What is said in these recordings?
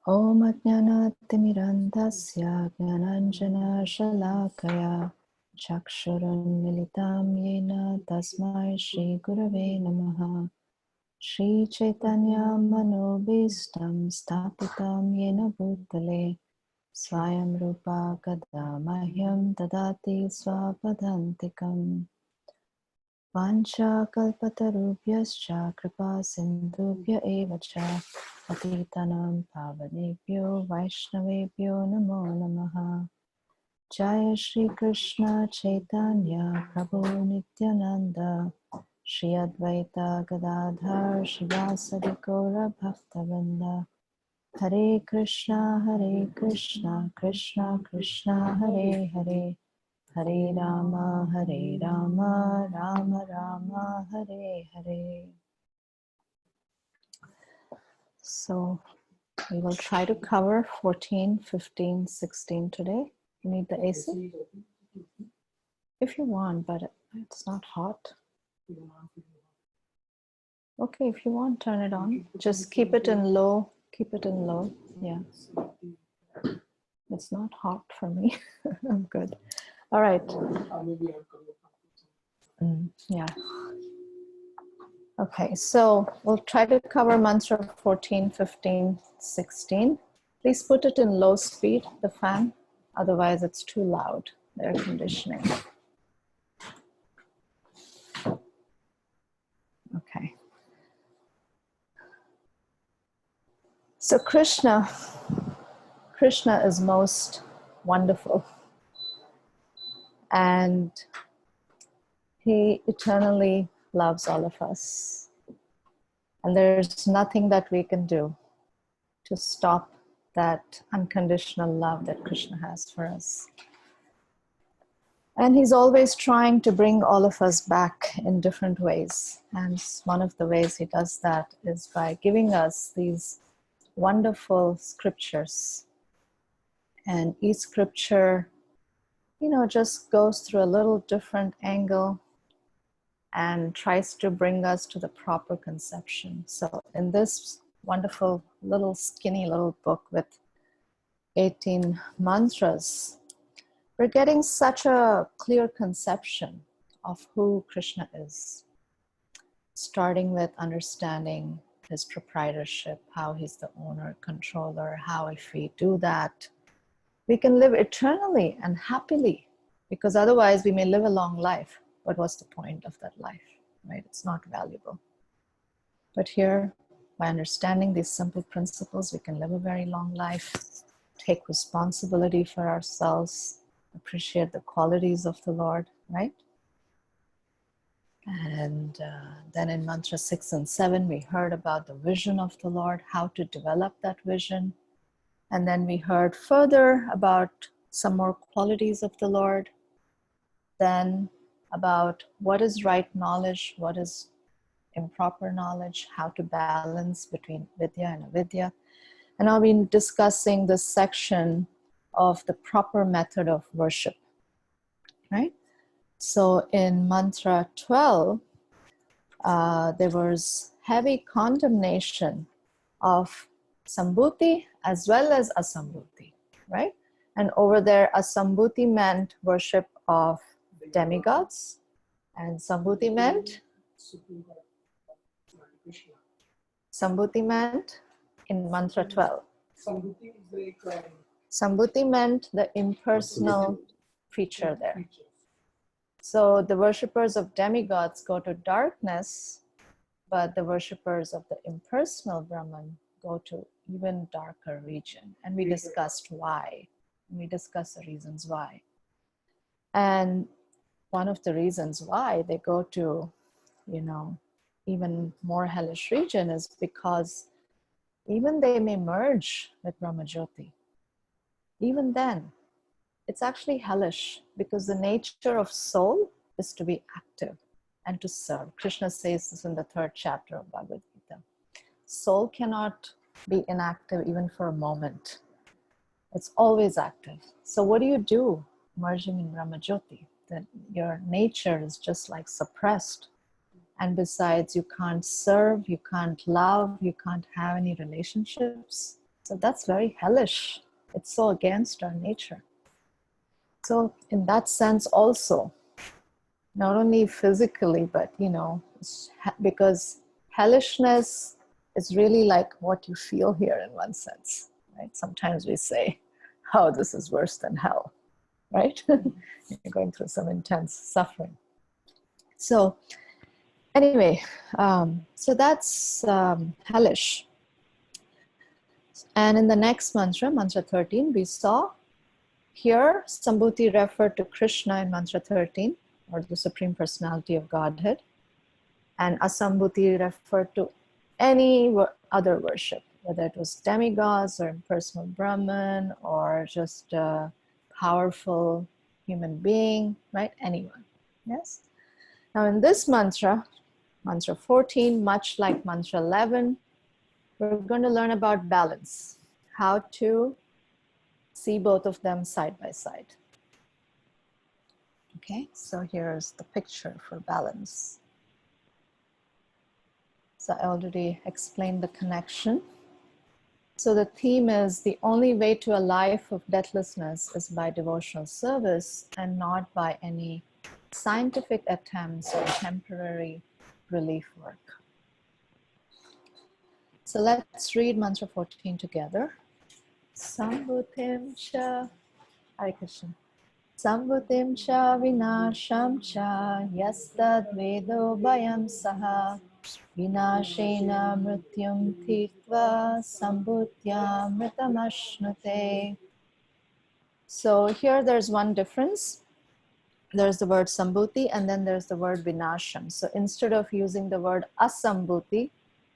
Om Ajnanatimirandasya Jnananjana Shalakaya Chakshurun Militam Yena Tasmai Shri Gurave Namaha Shri Chaitanya Manobhistam Stapitam Yena Bhutale Swayam Rupa Kadamahyam Tadati Swapadantikam Vancha kalpatarubhyascha kripa sindhubhya eva cha patitanam pavanebhyo vaishnavebhyo namo namaha. Jaya Shri Krishna Chaitanya Prabhu Nityananda Shri Advaita Gadadhar Shivasadi Gaura Bhaktavinda Hare Krishna Krishna Krishna Hare Hare Hare Rama, Rama Rama, Hare Hare. So we will try to cover 14, 15, 16 today. You need the AC? If you want, but it's not hot. Okay, if you want, turn it on. Just keep it in low. Keep it in low. Yeah. It's not hot for me. I'm good. All right. Yeah. Okay, so we'll try to cover mantra 14, 15, 16. Please put it in low speed, the fan. Otherwise, it's too loud, the air conditioning. Okay. So Krishna is most wonderful. And he eternally loves all of us. And there's nothing that we can do to stop that unconditional love that Krishna has for us. And he's always trying to bring all of us back in different ways. And one of the ways he does that is by giving us these wonderful scriptures. And each scripture, just goes through a little different angle and tries to bring us to the proper conception. So in this wonderful little skinny little book with 18 mantras, we're getting such a clear conception of who Krishna is, starting with understanding his proprietorship, how he's the owner, controller, how if we do that, we can live eternally and happily, because otherwise we may live a long life. But what's the point of that life, right? It's not valuable. But here, by understanding these simple principles, we can live a very long life, take responsibility for ourselves, appreciate the qualities of the Lord, right? And then in mantra 6 and 7, we heard about the vision of the Lord, how to develop that vision. And then we heard further about some more qualities of the Lord, then about what is right knowledge, what is improper knowledge, how to balance between vidya and avidya. And I'll be discussing this section of the proper method of worship, right? So in mantra 12, there was heavy condemnation of Sambhuti as well as Asambhuti, right? And over there, Asambhuti meant worship of demigods, and Sambhuti meant in mantra 12. Sambhuti meant the impersonal creature there. So the worshippers of demigods go to darkness, but the worshippers of the impersonal Brahman go to even darker region. And we discussed why. We discussed the reasons why. And one of the reasons why they go to, even more hellish region is because even they may merge with Brahmajyoti. Even then, it's actually hellish, because the nature of soul is to be active and to serve. Krishna says this in the 3rd chapter of Bhagavad-Gita. Soul cannot be inactive even for a moment. It's always active. So what do you do merging in Brahmajyoti? That your nature is just like suppressed. And besides, you can't serve, you can't love, you can't have any relationships. So that's very hellish. It's so against our nature. So in that sense also, not only physically, but because hellishness is really like what you feel here in one sense, right? Sometimes we say, oh, this is worse than hell, right? You're going through some intense suffering. So anyway, so that's hellish. And in the next mantra, mantra 13, we saw here Sambhuti referred to Krishna in mantra 13, or the Supreme Personality of Godhead, and Asambhuti referred to any other worship, whether it was demigods or impersonal Brahman or just a powerful human being, right? Anyone. Yes. Now in this mantra, mantra 14, much like mantra 11, we're going to learn about balance, how to see both of them side by side. Okay, so here's the picture for balance. So I already explained the connection. So the theme is the only way to a life of deathlessness is by devotional service and not by any scientific attempts or temporary relief work. So let's read mantra 14 together. Sambhutim cha, Hare Krishna. Sambhutim cha vinasham cha yastad vedo bhayam saha vinashena mrityum titva sambhutya mritamashnute. So here there's one difference. There's the word sambhuti and then there's the word vinasham. So instead of using the word asambhuti,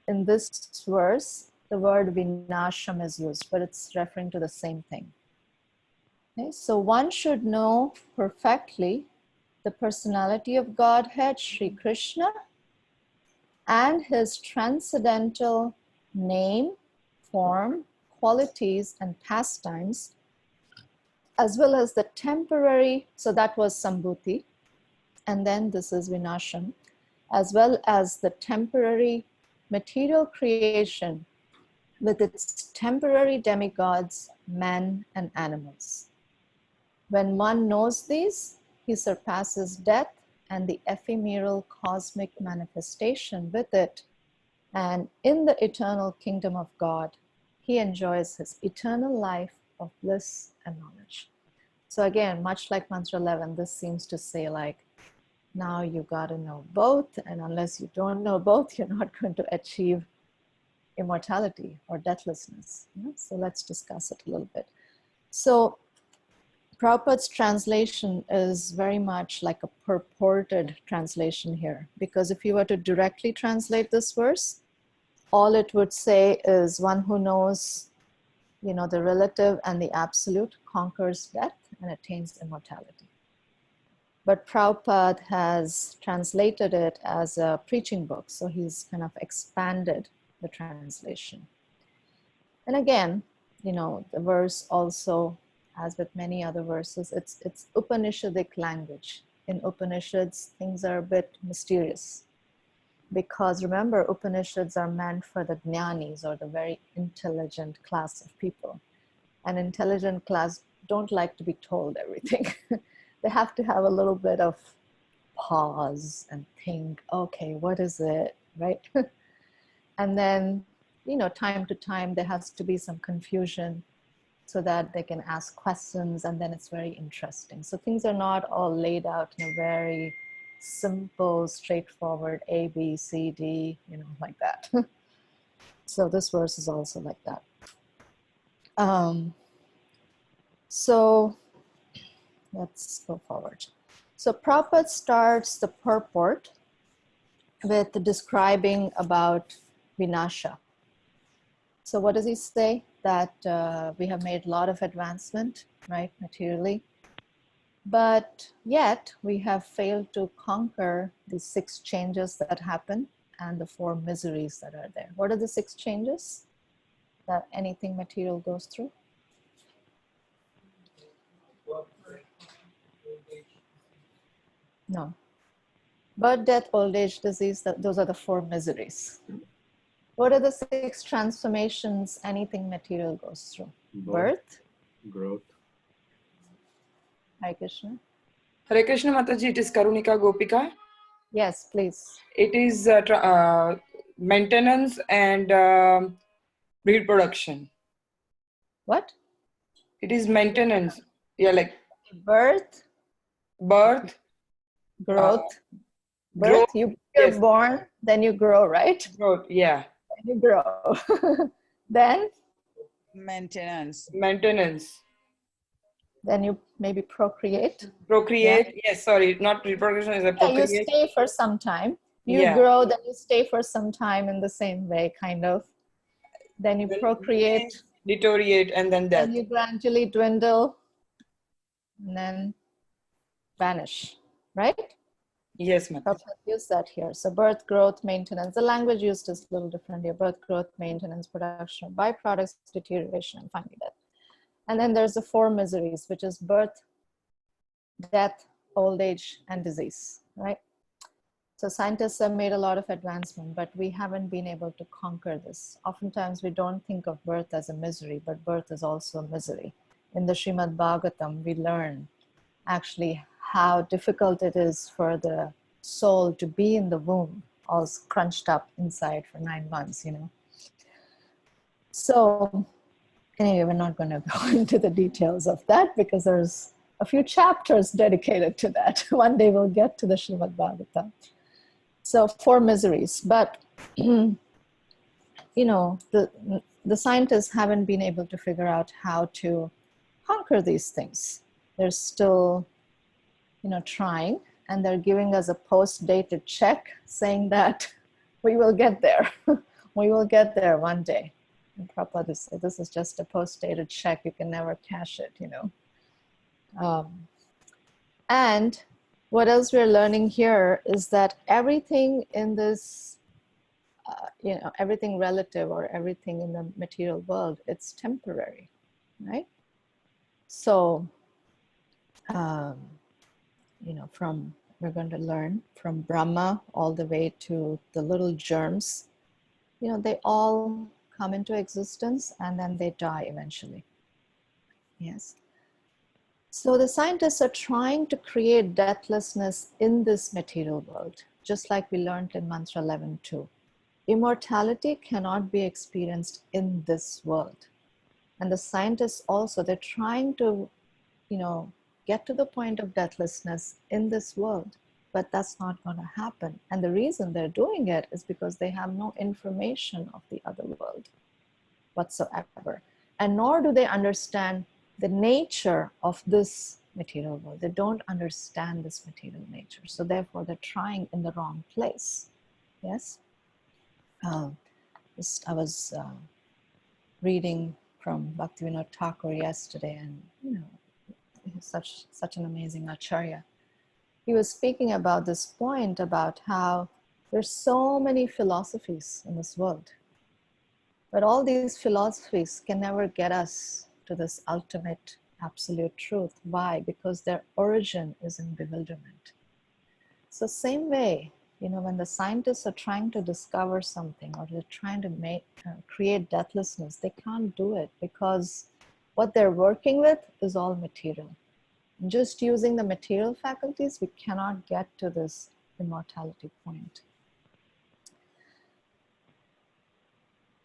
in this verse, the word vinasham is used, but it's referring to the same thing. Okay, so one should know perfectly the personality of Godhead, Sri Krishna, and his transcendental name, form, qualities, and pastimes, as well as the temporary, so that was Sambhuti, and then this is Vinasham, as well as the temporary material creation with its temporary demigods, men, and animals. When one knows these, he surpasses death and the ephemeral cosmic manifestation with it, and in the eternal kingdom of God, he enjoys his eternal life of bliss and knowledge. So again, much like mantra 11, this seems to say like, now you got to know both, and unless you don't know both, you're not going to achieve immortality or deathlessness. So let's discuss it a little bit. So Prabhupada's translation is very much like a purported translation here, because if you were to directly translate this verse, all it would say is one who knows, the relative and the absolute conquers death and attains immortality. But Prabhupada has translated it as a preaching book, so he's kind of expanded the translation. And again, the verse also, as with many other verses, it's Upanishadic language. In Upanishads, things are a bit mysterious. Because remember, Upanishads are meant for the jnanis, or the very intelligent class of people. An intelligent class don't like to be told everything. They have to have a little bit of pause and think, okay, what is it, right? And then, time to time, there has to be some confusion so that they can ask questions, and then it's very interesting. So things are not all laid out in a very simple, straightforward A, B, C, D, like that. So this verse is also like that. So let's go forward. So Prabhupada starts the purport with describing about Vinasha. So what does he say? That we have made a lot of advancement, right, materially, but yet we have failed to conquer the 6 changes that happen and the 4 miseries that are there. What are the 6 changes that anything material goes through? No. Birth, death, old age, disease, those are the 4 miseries. What are the 6 transformations anything material goes through? Birth, growth. Hare Krishna. Hare Krishna Mataji, it is Karunika Gopika. Yes, please. It is maintenance and reproduction. What? It is maintenance. Yeah, like Birth, birth, growth. growth. Birth, you're Yes. born, then you grow, right? Growth, yeah. Then you grow. Then Maintenance. Maintenance. then you maybe procreate. Procreate. Yes, sorry, not reproduction, is a Yeah, procreate. you stay for some time. You Yeah. grow, then you stay for some time in the same way, kind of. Then you procreate, Deteriorate, and then death. then you gradually dwindle, and then vanish, right? Yes, ma'am. Prabhupada used that here. So birth, growth, maintenance. The language used is a little different here. Birth, growth, maintenance, production of byproducts, deterioration, and finally death. And then there's the 4 miseries, which is birth, death, old age, and disease, right? So scientists have made a lot of advancement, but we haven't been able to conquer this. Oftentimes we don't think of birth as a misery, but birth is also a misery. In the Srimad Bhagavatam, we learn actually how difficult it is for the soul to be in the womb, all crunched up inside for 9 months, you know. So anyway, we're not going to go into the details of that because there's a few chapters dedicated to that. One day we'll get to the Srimad Bhagavatam. So 4 miseries, but you know, the scientists haven't been able to figure out how to conquer these things. They're still, you know, trying, and they're giving us a post-dated check saying that we will get there. We will get there one day. And Prabhupada said, this is just a post-dated check. You can never cash it, you know. And what else we're learning here is that everything in this, you know, everything relative or everything in the material world, it's temporary, right? So, you know, we're going to learn from Brahma all the way to the little germs, you know, they all come into existence and then they die eventually. Yes. So the scientists are trying to create deathlessness in this material world, just like we learned in Mantra 11 too. Immortality cannot be experienced in this world. And the scientists also, they're trying to, you know, get to the point of deathlessness in this world, but that's not going to happen. And the reason they're doing it is because they have no information of the other world whatsoever. And nor do they understand the nature of this material world. They don't understand this material nature. So therefore they're trying in the wrong place. Yes. I was reading from Bhaktivinoda Thakur yesterday, and you know, he's such an amazing acharya. He was speaking about this point about how there's so many philosophies in this world, but all these philosophies can never get us to this ultimate absolute truth. Why? Because their origin is in bewilderment. So same way, you know, when the scientists are trying to discover something or they're trying to create deathlessness, they can't do it because what they're working with is all material. Just using the material faculties, we cannot get to this immortality point.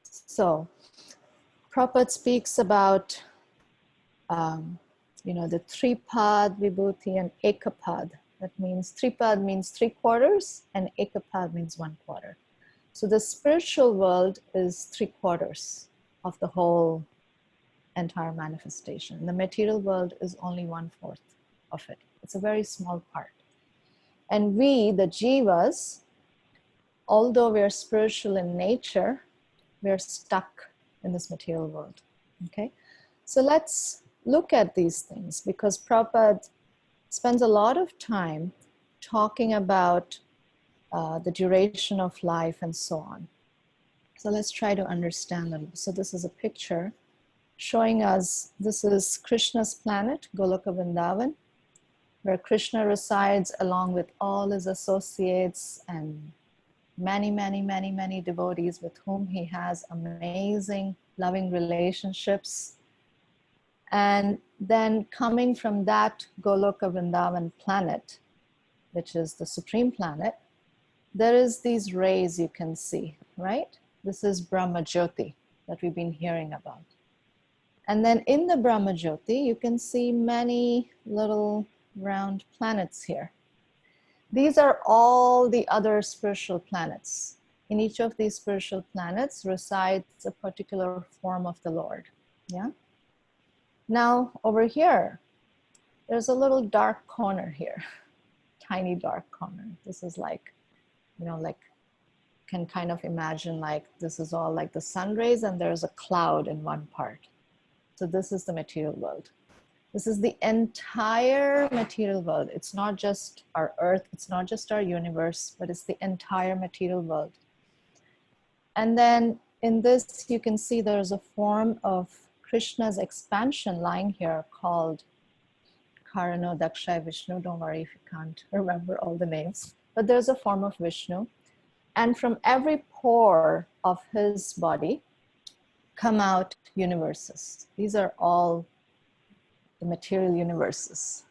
So, Prabhupada speaks about, you know, the Tripad, Vibhuti, and Ekapad. That means Tripad means 3/4, and Ekapad means 1/4. So the spiritual world is 3/4 of the whole entire manifestation. The material world is only 1/4 of it. It's a very small part. And we, the jivas, although we are spiritual in nature, we are stuck in this material world. Okay, so let's look at these things, because Prabhupada spends a lot of time talking about the duration of life and so on. So let's try to understand a little. So this is a picture showing us, this is Krishna's planet, Goloka Vrindavan, where Krishna resides along with all his associates and many, many, many, many devotees with whom he has amazing, loving relationships. And then coming from that Goloka Vrindavan planet, which is the supreme planet, there is these rays you can see, right? This is Brahma Jyoti that we've been hearing about. And then in the Brahma Jyoti, you can see many little round planets here. These are all the other spiritual planets. In each of these spiritual planets resides a particular form of the Lord. Yeah. Now over here, there's a little dark corner here, tiny dark corner. This is like, you know, like can kind of imagine like this is all like the sun rays and there's a cloud in one part. So this is the material world. This is the entire material world. It's not just our earth, it's not just our universe, but it's the entire material world. And then in this, you can see there's a form of Krishna's expansion lying here called Karano Dakshay Vishnu. Don't worry if you can't remember all the names, but there's a form of Vishnu. And from every pore of his body come out universes. These are all the material universes.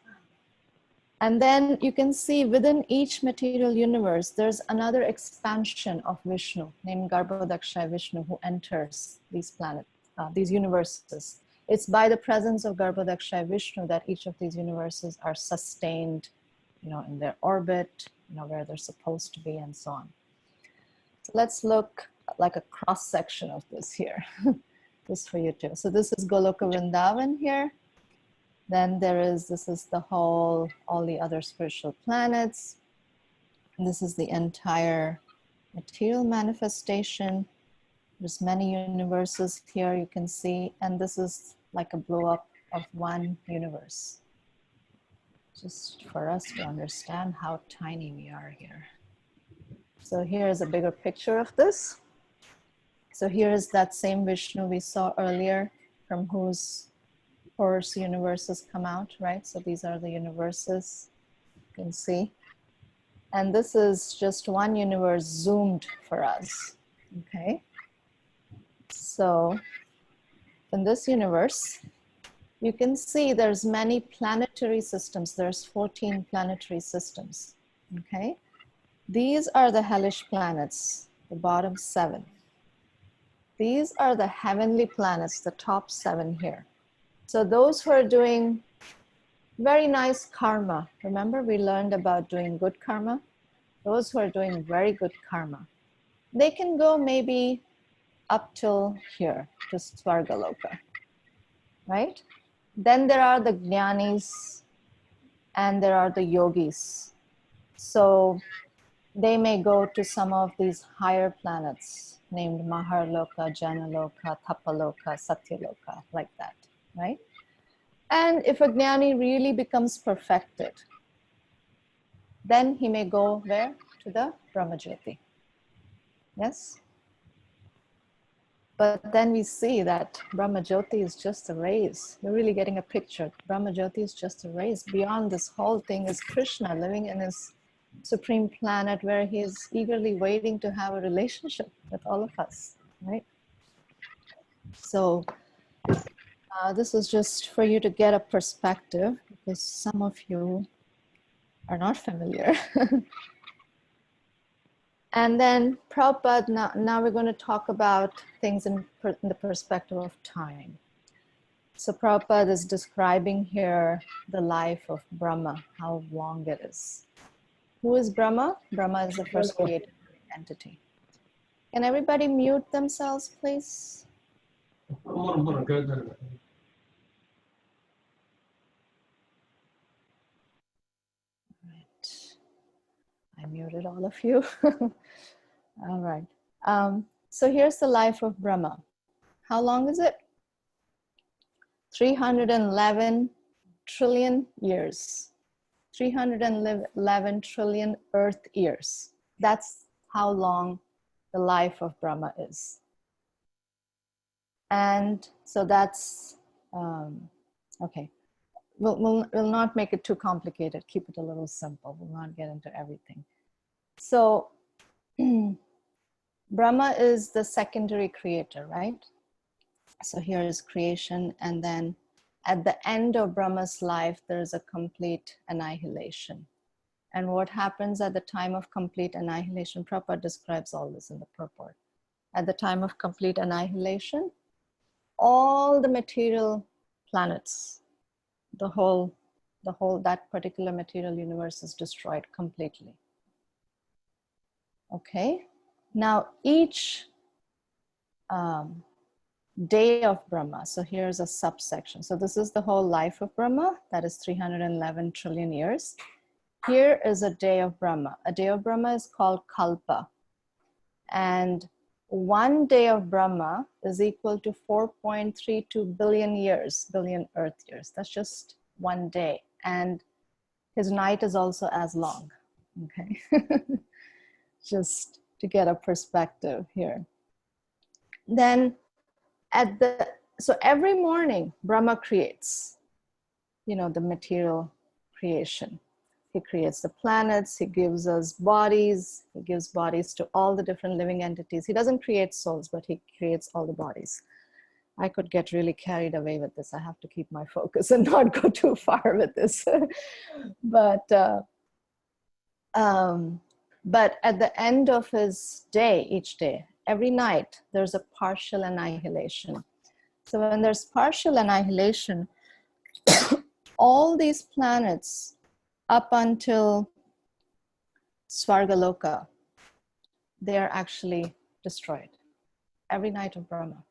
And then you can see within each material universe, there's another expansion of Vishnu named Garbhodakshay Vishnu who enters these planets, these universes. It's by the presence of Garbhodakshay Vishnu that each of these universes are sustained, you know, in their orbit, you know, where they're supposed to be and so on. So let's look like a cross section of this here, just for you too. So this is Goloka Vrindavan here. Then there is, this is the whole, all the other spiritual planets. And this is the entire material manifestation. There's many universes here you can see, and this is like a blow up of one universe. Just for us to understand how tiny we are here. So here is a bigger picture of this. So here is that same Vishnu we saw earlier, from whose pores universes come out, right? So these are the universes you can see. And this is just one universe zoomed for us, okay? So in this universe, you can see there's many planetary systems. There's 14 planetary systems, okay? These are the hellish planets, the bottom 7. These are the heavenly planets, the top 7 here. So those who are doing very nice karma, remember we learned about doing good karma? Those who are doing very good karma, they can go maybe up till here, to Svargaloka, right? Then there are the jnanis and there are the yogis. So they may go to some of these higher planets named Maharloka, Janaloka, Tapaloka, Satyaloka, like that, right? And if a jnani really becomes perfected, then he may go where? To the Brahmajyoti. Yes? But then we see that Brahmajyoti is just a rays. We're really getting a picture. Brahmajyoti is just a rays. Beyond this whole thing is Krishna living in his supreme planet where he is eagerly waiting to have a relationship with all of us, right? So this is just for you to get a perspective, because some of you are not familiar. And then Prabhupada, now we're going to talk about things in the perspective of time. So Prabhupada is describing here the life of Brahma, how long it is. Who is Brahma? Brahma is the first created entity. Can everybody mute themselves, please? I muted all of you. All right. So here's the life of Brahma. How long is it? 311 trillion years. 311 trillion Earth years. That's how long the life of Brahma is. And so that's, okay. We'll not make it too complicated. Keep it a little simple. We'll not get into everything. So Brahma is the secondary creator, right? So here is creation, and then at the end of Brahma's life, there is a complete annihilation. And what happens at the time of complete annihilation, Prabhupada describes all this in the purport. At the time of complete annihilation, all the material planets, that particular material universe is destroyed completely. Okay, now each day of Brahma, so here's a subsection. So this is the whole life of Brahma, that is 311 trillion years. Here is a day of Brahma. A day of Brahma is called Kalpa. And one day of Brahma is equal to 4.32 billion years, billion Earth years. That's just one day. And his night is also as long, okay? Just to get a perspective here. Then so every morning, Brahma creates, the material creation. He creates the planets, he gives us bodies, he gives bodies to all the different living entities. He doesn't create souls, but he creates all the bodies. I could get really carried away with this. I have to keep my focus and not go too far with this. But at the end of his day, each day, every night, there's a partial annihilation. So when there's partial annihilation, all these planets up until Svargaloka, they are actually destroyed every night of Brahma.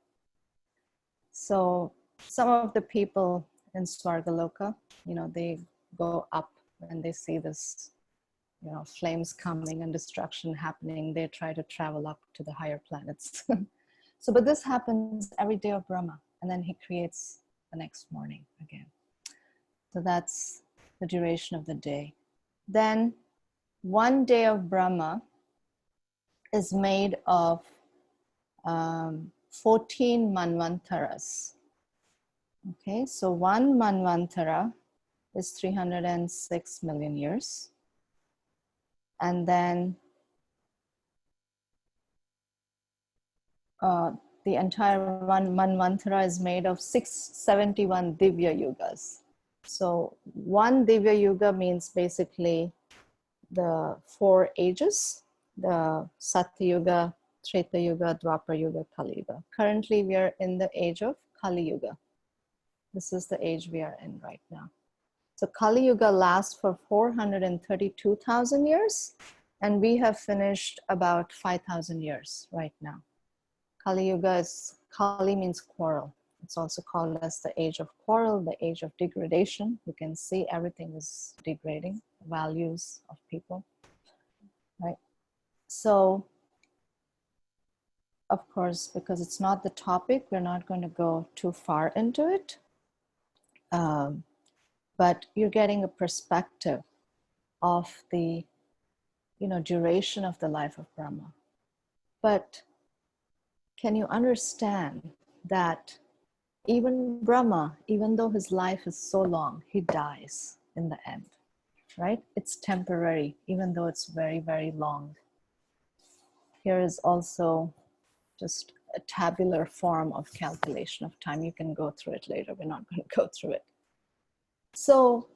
So some of the people in Svargaloka, they go up when they see this, flames coming and destruction happening. They try to travel up to the higher planets. But this happens every day of Brahma, and then he creates the next morning again. So that's the duration of the day. Then one day of Brahma is made of 14 manvantaras. Okay, so one manvantara is 306 million years. And then the entire one manvantara is made of 671 Divya Yugas. So one Divya Yuga means basically the 4 ages, the Satya Yuga, Treta Yuga, Dwapara Yuga, Kali Yuga. Currently we are in the age of Kali Yuga. This is the age we are in right now. So Kali Yuga lasts for 432,000 years, and we have finished about 5,000 years right now. Kali Yuga Kali means quarrel. It's also called as the age of quarrel, the age of degradation. You can see everything is degrading, values of people, right? So, of course, because it's not the topic, we're not going to go too far into it. But you're getting a perspective of the, duration of the life of Brahma. But can you understand that even Brahma, even though his life is so long, he dies in the end, right? It's temporary, even though it's very, very long. Here is also just a tabular form of calculation of time. You can go through it later. We're not going to go through it. So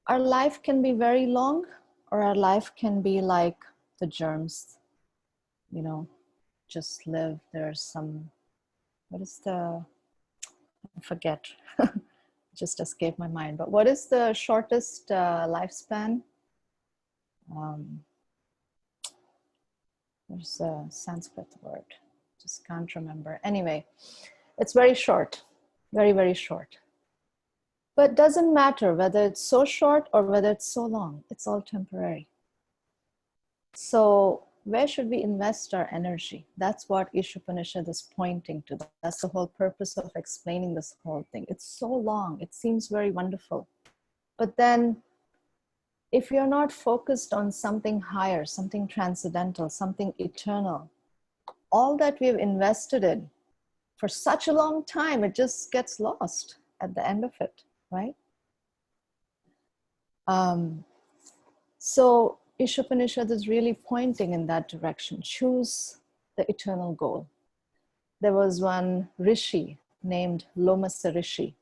our life can be very long, or our life can be like the germs, just live. There's some, I forget, just escaped my mind. But what is the shortest lifespan? There's a Sanskrit word, just can't remember. Anyway, it's very short, very, very short. But it doesn't matter whether it's so short or whether it's so long, it's all temporary. So where should we invest our energy? That's what ISOPANISAD is pointing to. That's the whole purpose of explaining this whole thing. It's so long, it seems very wonderful. But then if you're not focused on something higher, something transcendental, something eternal, all that we've invested in for such a long time, it just gets lost at the end of it, right? So Ishopanishad is really pointing in that direction. Choose the eternal goal. There was one rishi named Lomasa Rishi,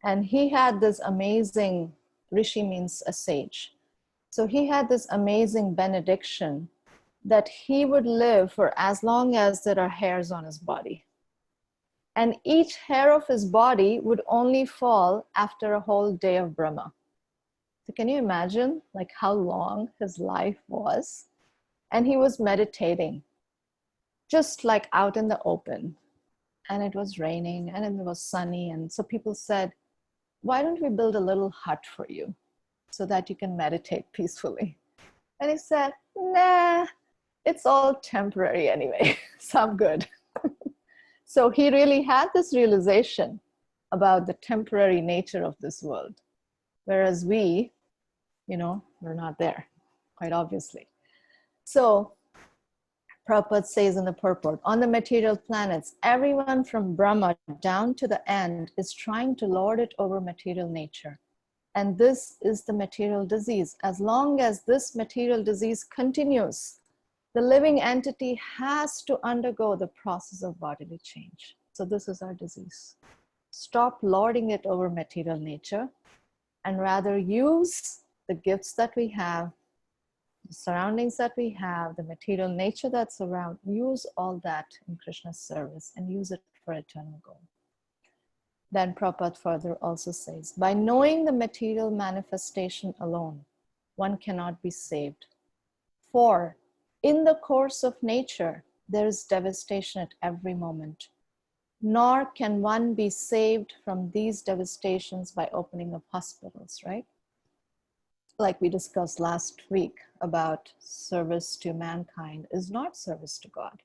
and he had this amazing, rishi means a sage. So he had this amazing benediction that he would live for as long as there are hairs on his body. And each hair of his body would only fall after a whole day of Brahma. So can you imagine like how long his life was? And he was meditating, just like out in the open. And it was raining and it was sunny. And so people said, why don't we build a little hut for you so that you can meditate peacefully? And he said, nah, it's all temporary anyway, so I'm good. So he really had this realization about the temporary nature of this world. Whereas we, we're not there, quite obviously. So Prabhupada says in the purport, on the material planets, everyone from Brahma down to the end is trying to lord it over material nature. And this is the material disease. As long as this material disease continues, the living entity has to undergo the process of bodily change. So this is our disease. Stop lording it over material nature and rather use the gifts that we have, the surroundings that we have, the material nature that's around, use all that in Krishna's service and use it for eternal goal. Then Prabhupada further also says, by knowing the material manifestation alone, one cannot be saved. For in the course of nature, there is devastation at every moment. Nor can one be saved from these devastations by opening of hospitals, right? Like we discussed last week about service to mankind is not service to God.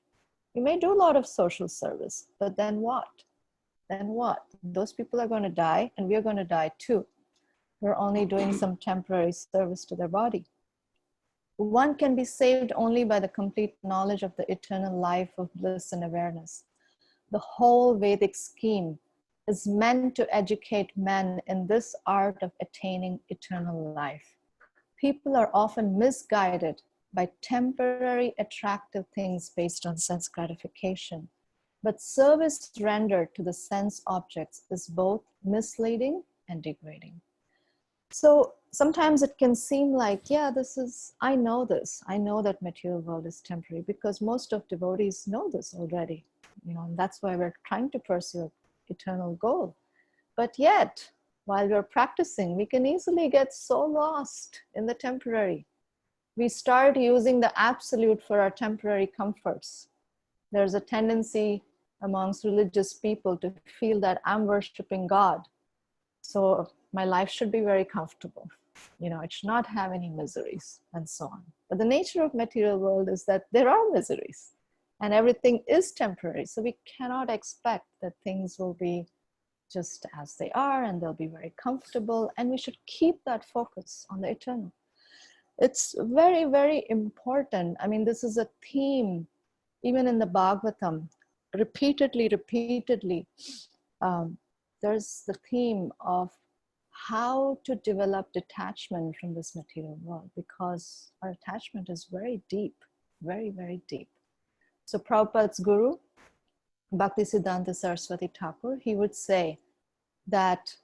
You may do a lot of social service, but then what? Then what? Those people are going to die and we're going to die too. We're only doing some temporary service to their body. One can be saved only by the complete knowledge of the eternal life of bliss and awareness. The whole Vedic scheme is meant to educate men in this art of attaining eternal life. People are often misguided by temporary attractive things based on sense gratification. But service rendered to the sense objects is both misleading and degrading. So sometimes it can seem like, yeah, I know this. I know that material world is temporary because most of devotees know this already. And that's why we're trying to pursue eternal goal. But yet, while we're practicing, we can easily get so lost in the temporary. We start using the absolute for our temporary comforts. There's a tendency amongst religious people to feel that I'm worshiping God, so my life should be very comfortable. It should not have any miseries and so on. But the nature of material world is that there are miseries and everything is temporary. So we cannot expect that things will be just as they are and they'll be very comfortable. And we should keep that focus on the eternal. It's very, very important. I mean, this is a theme, even in the Bhagavatam, repeatedly, there's the theme of how to develop detachment from this material world, because our attachment is very deep, very, very deep. So Prabhupada's guru, Bhaktisiddhanta Saraswati Thakur, he would say that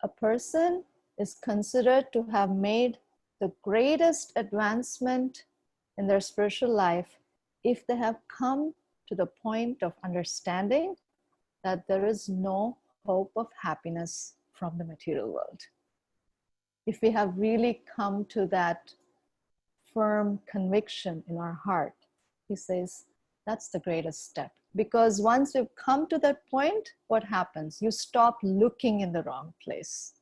a person is considered to have made the greatest advancement in their spiritual life if they have come to the point of understanding that there is no hope of happiness from the material world. If we have really come to that firm conviction in our heart, he says, that's the greatest step. Because once you've come to that point, what happens? You stop looking in the wrong place,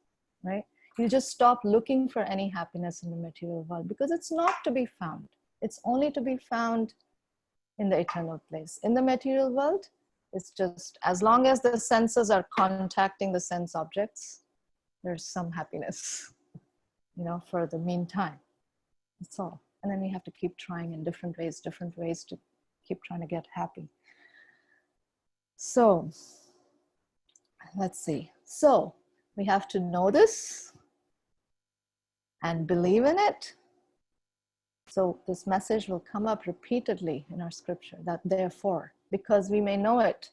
right? You just stop looking for any happiness in the material world because it's not to be found. It's only to be found in the eternal place. In the material world, it's just as long as the senses are contacting the sense objects, there's some happiness, for the meantime. That's all. And then we have to keep trying in different ways to keep trying to get happy. So let's see. So we have to know this and believe in it So this message will come up repeatedly in our scripture, that therefore, because we may know it,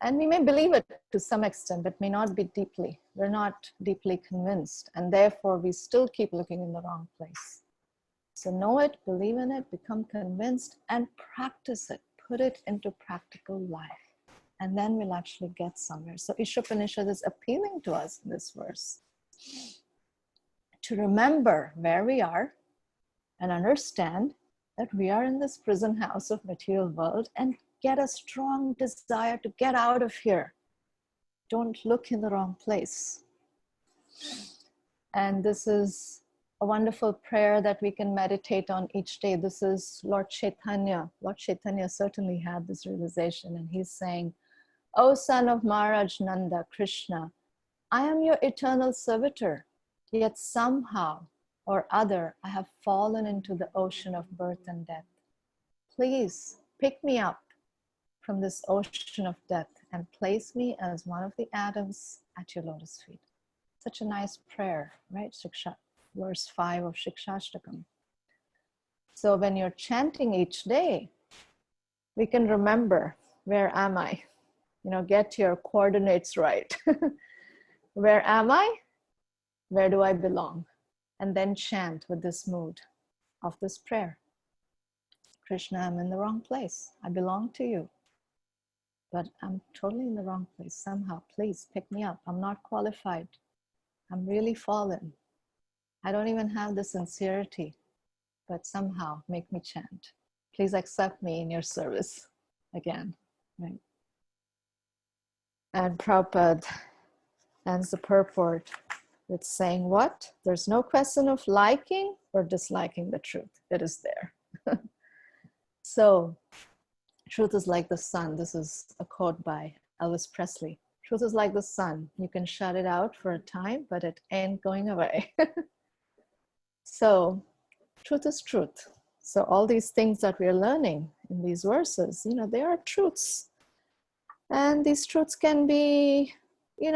and we may believe it to some extent, but may not be deeply. We're not deeply convinced, and therefore we still keep looking in the wrong place. So know it, believe in it, become convinced, and practice it. Put it into practical life. And then we'll actually get somewhere. So ISOPANISAD is appealing to us in this verse to remember where we are and understand that we are in this prison house of material world, and get a strong desire to get out of here. Don't look in the wrong place. And this is a wonderful prayer that we can meditate on each day. This is Lord Chaitanya. Lord Chaitanya certainly had this realization, and he's saying, O son of Maharaj Nanda, Krishna, I am your eternal servitor, yet somehow or other I have fallen into the ocean of birth and death. Please pick me up from this ocean of death and place me as one of the atoms at your lotus feet. Such a nice prayer, right? Verse 5 of Shikshashtakam. So when you're chanting each day, we can remember, where am I? Get your coordinates right. Where am I? Where do I belong? And then chant with this mood of this prayer. Krishna, I'm in the wrong place. I belong to you, but I'm totally in the wrong place somehow. Please pick me up. I'm not qualified. I'm really fallen. I don't even have the sincerity, but somehow make me chant. Please accept me in your service again, right? And Prabhupada ends the purport with saying what? There's no question of liking or disliking the truth. It is there. So, truth is like the sun. This is a quote by Elvis Presley. Truth is like the sun. You can shut it out for a time, but it ain't going away. So, truth is truth. So all these things that we're learning in these verses, they are truths. And these truths can be,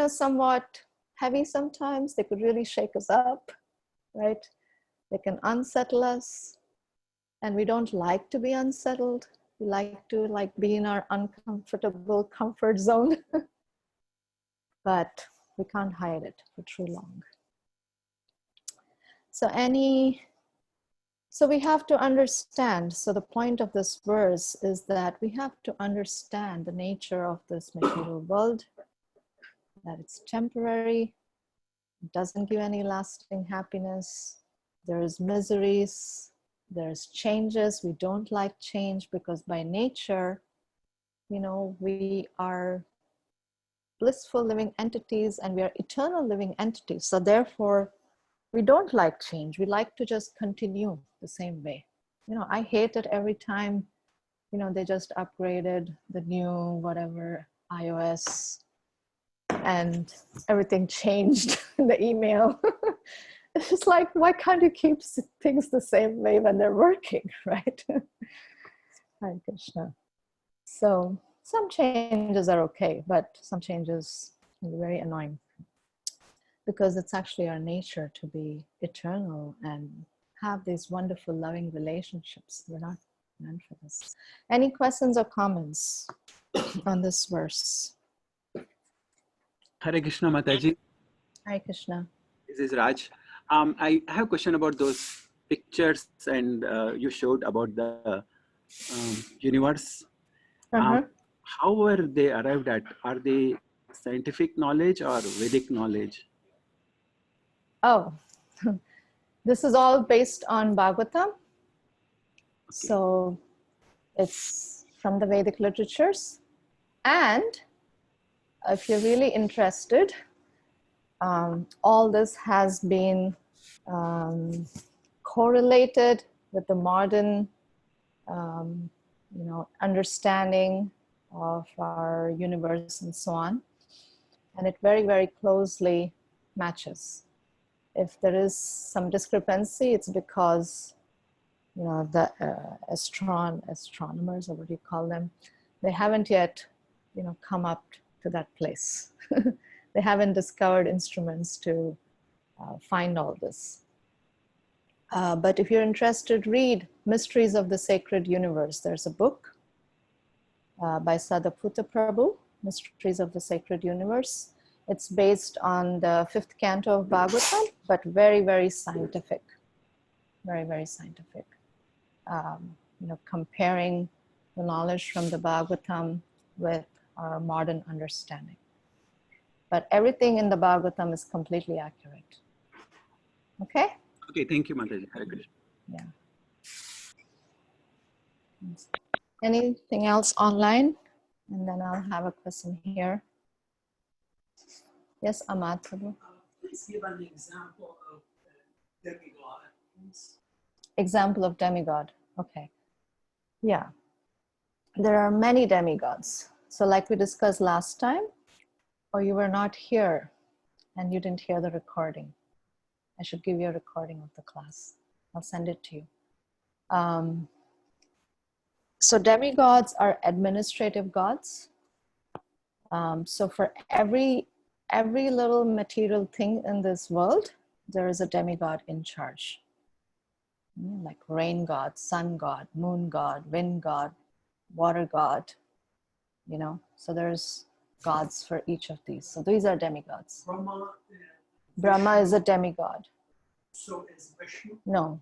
somewhat heavy sometimes. They could really shake us up, right? They can unsettle us. And we don't like to be unsettled. We like to be in our uncomfortable comfort zone. But we can't hide it for too long. So we have to understand. So the point of this verse is that we have to understand the nature of this material world, that it's temporary, it doesn't give any lasting happiness. There's miseries, there's changes. We don't like change because by nature, we are blissful living entities and we are eternal living entities. So therefore, we don't like change. We like to just continue the same way. I hate it every time, they just upgraded the new whatever iOS and everything changed in the email. It's just like, why can't you keep things the same way when they're working, right? Hare Krishna. So some changes are okay, but some changes can be very annoying, because it's actually our nature to be eternal and have these wonderful loving relationships. We're not meant for this. Any questions or comments on this verse? Hare Krishna Mataji. Hare Krishna. This is Raj. I have a question about those pictures and you showed about the universe. How were they arrived at? Are they scientific knowledge or Vedic knowledge? Oh, this is all based on Bhagavatam. Okay. So it's from the Vedic literatures. And if you're really interested, all this has been correlated with the modern, understanding of our universe and so on. And it very, very closely matches. If there is some discrepancy, it's because, the astronomers, or what do you call them, they haven't yet, come up to that place. They haven't discovered instruments to find all this. But if you're interested, read Mysteries of the Sacred Universe. There's a book by Sadaputta Prabhu, Mysteries of the Sacred Universe. It's based on the 5th canto of Bhagavatam, but very, very scientific. Very, very scientific. Comparing the knowledge from the Bhagavatam with our modern understanding. But everything in the Bhagavatam is completely accurate. Okay? Okay, thank you, Mataji. Hare Krishna. Yeah. Anything else online? And then I'll have a question here. Yes, Ahmad. Please give an example of demigod. Example of demigod. Okay. Yeah. There are many demigods. So like we discussed last time, or you were not here and you didn't hear the recording. I should give you a recording of the class. I'll send it to you. So demigods are administrative gods. So for every little material thing in this world, there is a demigod in charge. Like rain god, sun god, moon god, wind god, water god, so there's gods for each of these. So these are demigods. Brahma is a demigod. So is Vishnu? No,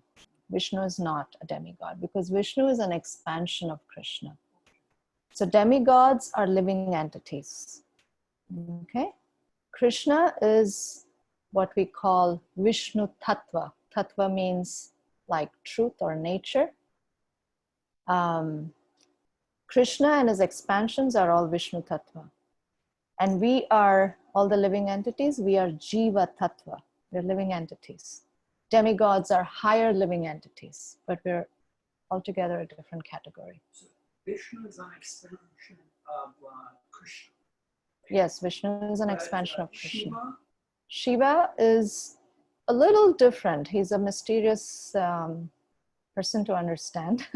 Vishnu is not a demigod because Vishnu is an expansion of Krishna. So demigods are living entities. Okay? Krishna is what we call Vishnu Tattva. Tattva means like truth or nature. Krishna and his expansions are all Vishnu Tattva. And we are, all the living entities, we are Jiva Tattva. We're living entities. Demigods are higher living entities, but we're altogether a different category. So Vishnu is an expansion of Krishna. Yes, Vishnu is an expansion of Krishna. Shiva is a little different. He's a mysterious person to understand.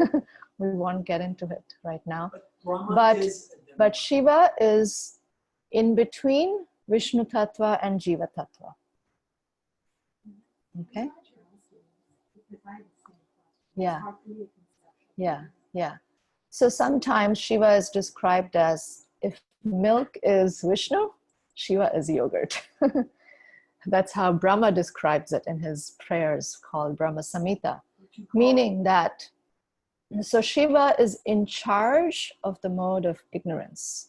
We won't get into it right now. But Shiva is in between Vishnu Tattva and Jiva Tattva. Okay? Yeah. So sometimes Shiva is described as, if milk is Vishnu, Shiva is yogurt. That's how Brahma describes it in his prayers called Brahma Samhita. Meaning that, so Shiva is in charge of the mode of ignorance.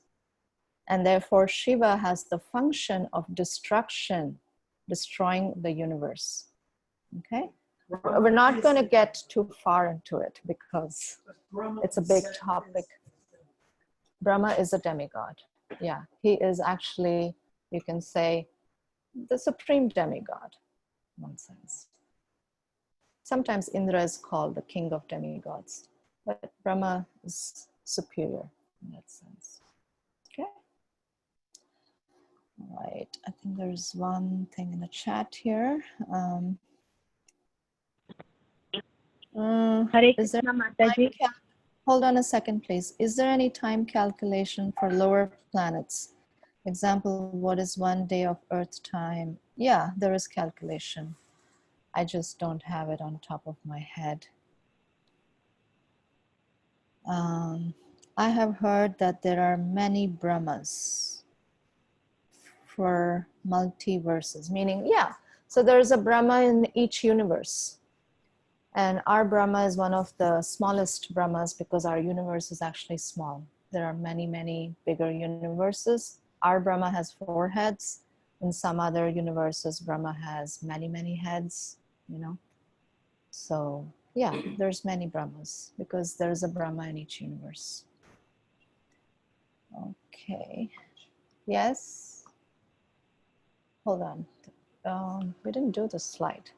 And therefore Shiva has the function of destruction, destroying the universe. Okay? We're not going to get too far into it because it's a big topic. Brahma is a demigod. Yeah, he is actually, you can say, the supreme demigod, in one sense. Sometimes Indra is called the king of demigods, but Brahma is superior in that sense. Okay. All right, I think there's one thing in the chat here. Is there hold on a second, please. Is there any time calculation for lower planets? Example, what is 1 day of Earth time? Yeah, there is calculation. I just don't have it on top of my head. I have heard that there are many Brahmas for multiverses, meaning, yeah, so there's a Brahma in each universe. And our Brahma is one of the smallest Brahmas because our universe is actually small. There are many, many bigger universes. Our Brahma has 4 heads. In some other universes, Brahma has many, many heads, So yeah, there's many Brahmas because there's a Brahma in each universe. Okay. Yes? Hold on. We didn't do the slide.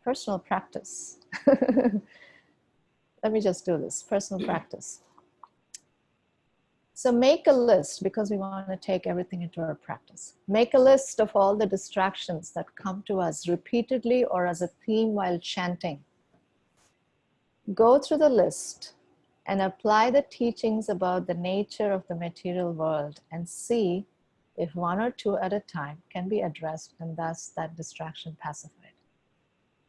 Personal practice. Let me just do this. Personal practice. So make a list, because we want to take everything into our practice. Make a list of all the distractions that come to us repeatedly or as a theme while chanting. Go through the list and apply the teachings about the nature of the material world and see if 1 or 2 at a time can be addressed and thus that distraction pacified.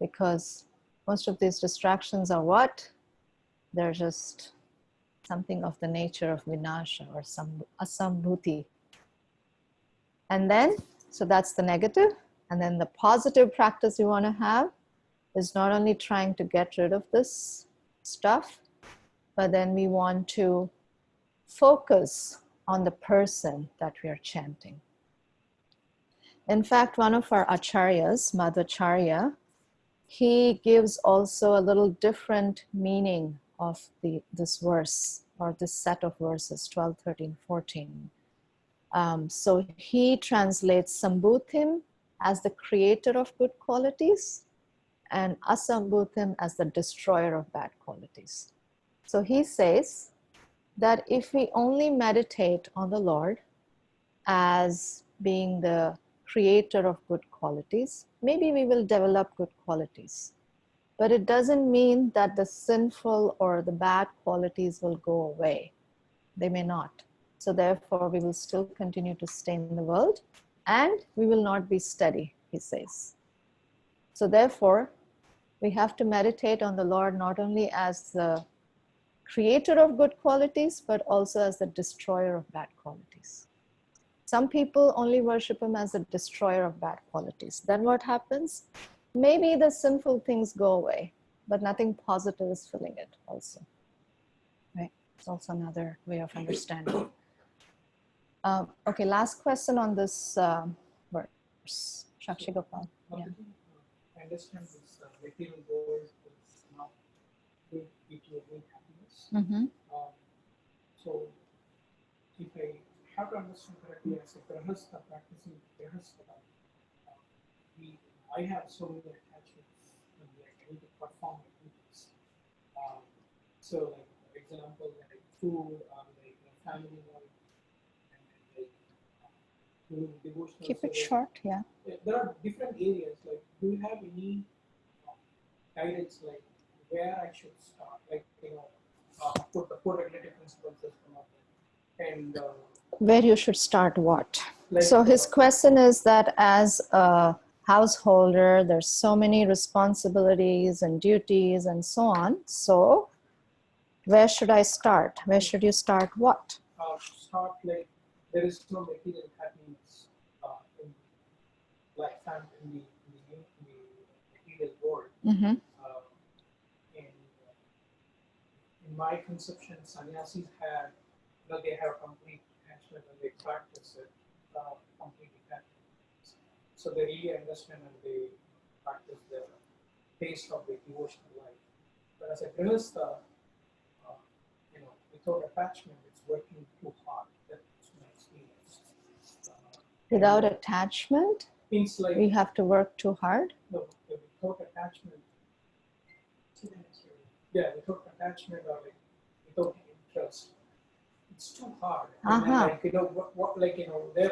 Because Most of these distractions are what? They're just something of the nature of vinasha or some asambhuti. And then, so that's the negative. And then the positive practice you want to have is not only trying to get rid of this stuff, but then we want to focus on the person that we are chanting. In fact, one of our acharyas, Madhvacharya, he gives also a little different meaning of this verse or this set of verses, 12, 13, 14. So he translates Sambhutim as the creator of good qualities and Asambhutim as the destroyer of bad qualities. So he says that if we only meditate on the Lord as being the creator of good qualities, maybe we will develop good qualities. But it doesn't mean that the sinful or the bad qualities will go away. They may not. So therefore, we will still continue to stay in the world and we will not be steady, he says. So therefore, we have to meditate on the Lord not only as the creator of good qualities, but also as the destroyer of bad qualities. Some people only worship him as the destroyer of bad qualities. Then what happens? Maybe the sinful things go away, but nothing positive is filling it also. Right? It's also another way of understanding. Okay, last question on this verse. Shakshi Gopal. Yeah. I understand this material world is not good if you bring happiness. Mm-hmm. So, if I have to understand correctly, as a grahastha, practicing grahastha, I have so many attachments and like I need to perform activities. So, like for example, like food or like family life, and then like doing devotional. Keep it service. short, yeah. There are different areas. Like, do you have any guidance, like where I should start? Like, put the four regulative principles as one of them, and Where you should start what? like, So his question is that as a householder, there's so many responsibilities and duties and so on. So where should I start? Where should you start what? start like there is no material happiness in life and in the material world. Mm-hmm. And in my conception, sannyasis have, they have complete attachment and they practice it complete attachment. So they really understand and they practice the taste of the devotional life. But as a grihastha, without attachment, it's working too hard. That's my experience. Without attachment, Things like we have to work too hard. no, without attachment. Yeah, without attachment or like without interest, it's too hard. And then, like,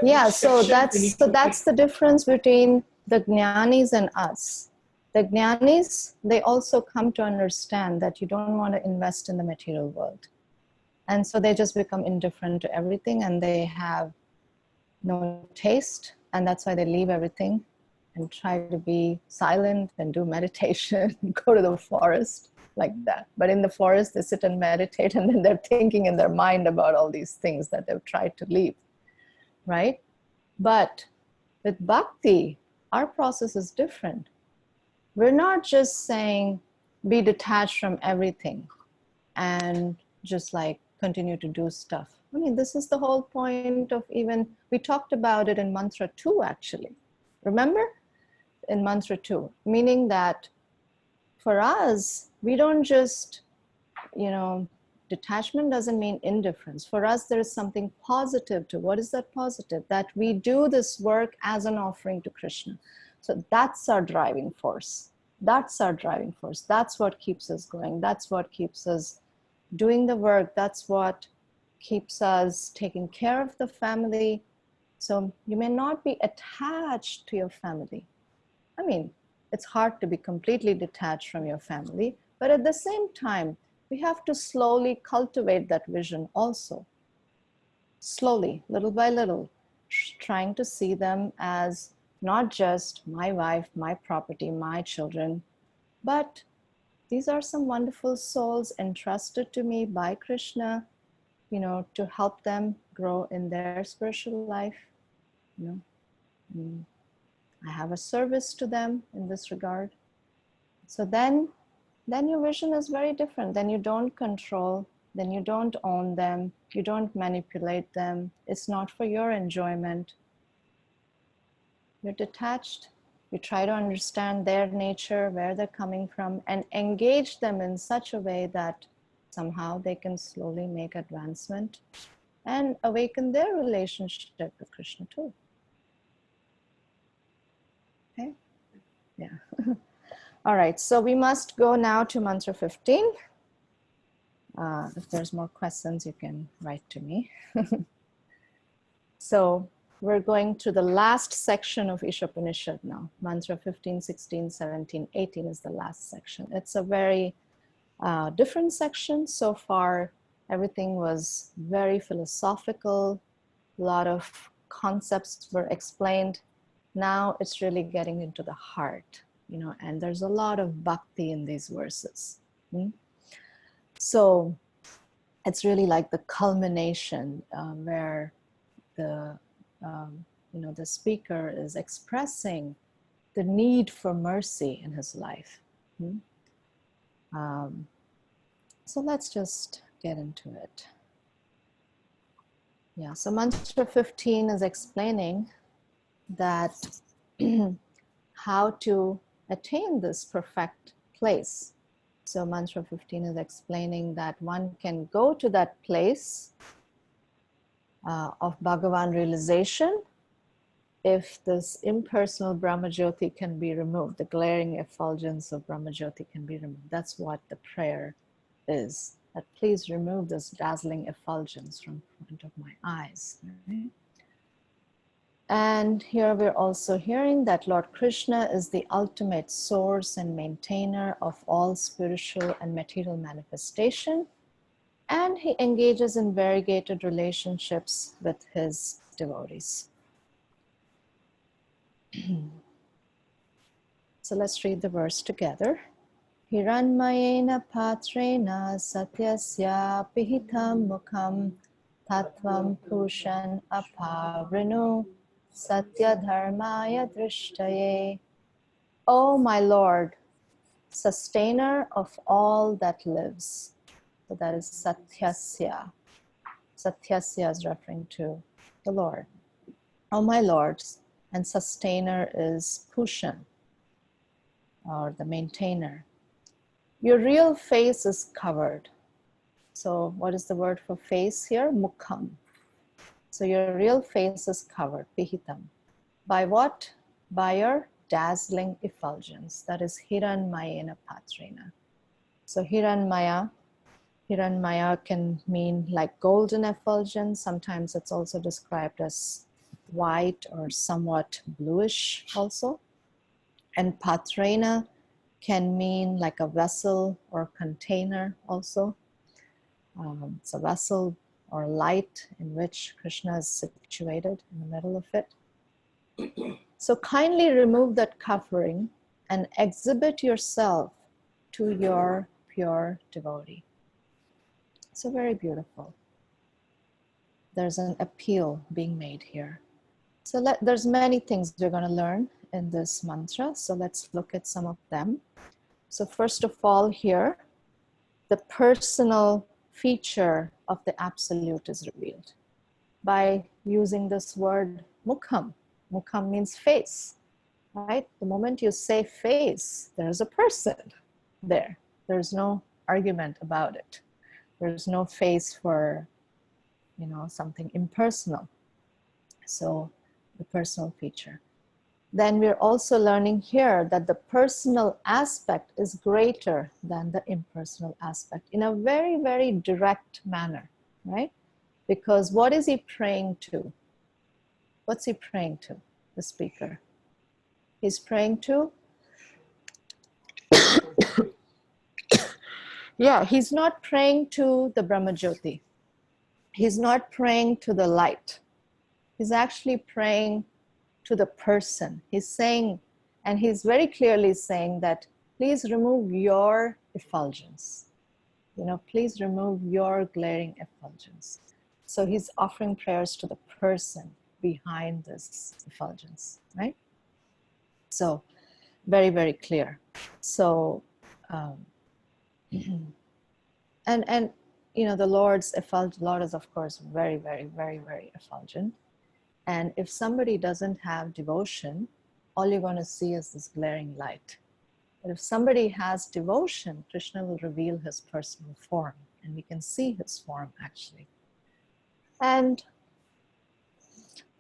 Yeah, each so section we need to that's the difference between the jnanis and us. The jnanis, they also come to understand that you don't want to invest in the material world. And so they just become indifferent to everything and they have no taste. And that's why they leave everything and try to be silent and do meditation and go to the forest like that. But in the forest, they sit and meditate and then they're thinking in their mind about all these things that they've tried to leave, right? But with bhakti, our process is different. We're not just saying be detached from everything and just like continue to do stuff. I mean, this is the whole point of even, we talked about it in mantra 2 actually. Remember? In mantra 2, meaning that for us, we don't just, detachment doesn't mean indifference. For us, there is something positive to. What is that positive? That we do this work as an offering to Krishna. So that's our driving force. That's our driving force. That's what keeps us going. That's what keeps us doing the work. That's what keeps us taking care of the family. So you may not be attached to your family. I mean, it's hard to be completely detached from your family, but at the same time, we have to slowly cultivate that vision also. Slowly, little by little, trying to see them as not just my wife, my property, my children, but these are some wonderful souls entrusted to me by Krishna, you know, to help them grow in their spiritual life. You know, I have a service to them in this regard. So then your vision is very different. Then you don't control, then you don't own them, you don't manipulate them. It's not for your enjoyment. You're detached. You try to understand their nature, where they're coming from, and engage them in such a way that somehow they can slowly make advancement and awaken their relationship with Krishna too. Okay? Yeah. All right, so we must go now to mantra 15. If there's more questions, you can write to me. So we're going to the last section of ISOPANISAD now. Mantra 15, 16, 17, 18 is the last section. It's a very different section. So far, everything was very philosophical. A lot of concepts were explained. Now it's really getting into the heart, you know, and there's a lot of bhakti in these verses. So it's really like the culmination where the you know, the speaker is expressing the need for mercy in his life. So let's just get into it. Yeah, so mantra 15 is explaining that how to attain this perfect place. So mantra 15 is explaining that one can go to that place of Bhagavan realization if this impersonal Brahma Jyoti can be removed, the glaring effulgence of Brahma Jyoti can be removed. That's what the prayer is, that please remove this dazzling effulgence from front of my eyes. Right? And here we're also hearing that Lord Krishna is the ultimate source and maintainer of all spiritual and material manifestation, and he engages in variegated relationships with his devotees. So let's read the verse together. Hiranmayena patrena satyasya pihitam mukham tattvam pushan aparinu satya dharmaya drishtaye. O my Lord, sustainer of all that lives. So that is satyasya. Satyasya is referring to the Lord. O my Lord, and sustainer is Pushan, or the maintainer. Your real face is covered. So what is the word for face here? Mukham. So your real face is covered, pihitam. By what? By your dazzling effulgence. That is Hiranmayena patrena. So Hiranmaya can mean like golden effulgence. Sometimes it's also described as white or somewhat bluish also. And patrena can mean like a vessel or container also. It's a vessel or light in which Krishna is situated in the middle of it. So kindly remove that covering and exhibit yourself to your pure devotee. So very beautiful. There's an appeal being made here. So there's many things we're going to learn in this mantra. So let's look at some of them. So first of all here, the personal feature of the Absolute is revealed by using this word mukham. Mukham means face, right? The moment you say face, there's a person there. There's no argument about it. There's no face for, you know, something impersonal. So the personal feature. Then we're also learning here that the personal aspect is greater than the impersonal aspect in a very, very direct manner, right? Because what is he praying to? What's he praying to, the speaker? He's praying to? Yeah, he's not praying to the Brahma Jyoti. He's not praying to the light. He's actually praying to the person. He's saying, and he's very clearly saying that please remove your effulgence. You know, please remove your glaring effulgence. So he's offering prayers to the person behind this effulgence, right? So very, very clear. So, and you know, the Lord's effulgent, Lord is of course very, very, very, very effulgent. And if somebody doesn't have devotion, all you're going to see is this glaring light. But if somebody has devotion, Krishna will reveal his personal form, and we can see his form actually. And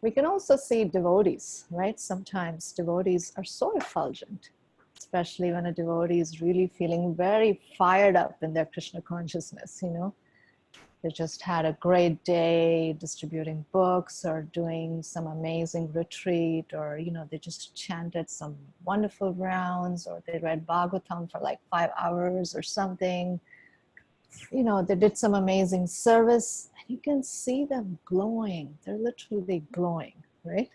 we can also see devotees, right? Sometimes devotees are so effulgent, especially when a devotee is really feeling very fired up in their Krishna consciousness, you know. They just had a great day distributing books or doing some amazing retreat, or, you know, they just chanted some wonderful rounds, or they read Bhagavatam for like 5 hours or something. You know, they did some amazing service, and you can see them glowing. They're literally glowing, right?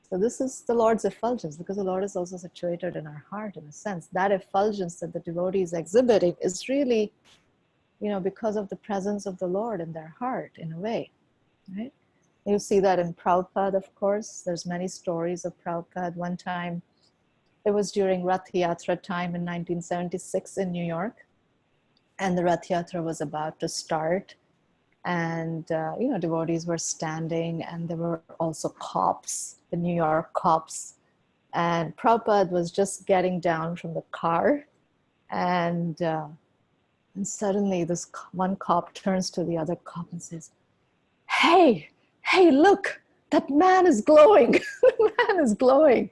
So this is the Lord's effulgence, because the Lord is also situated in our heart in a sense. That effulgence that the devotee is exhibiting is really, you know, because of the presence of the Lord in their heart, in a way, right? You see that in Prabhupada, of course. There's many stories of Prabhupada. One time, it was during Rath Yatra time in 1976 in New York, and the Rath Yatra was about to start. And, you know, devotees were standing, and there were also cops, the New York cops. And Prabhupada was just getting down from the car, and suddenly this one cop turns to the other cop and says, hey, look, that man is glowing. The man is glowing.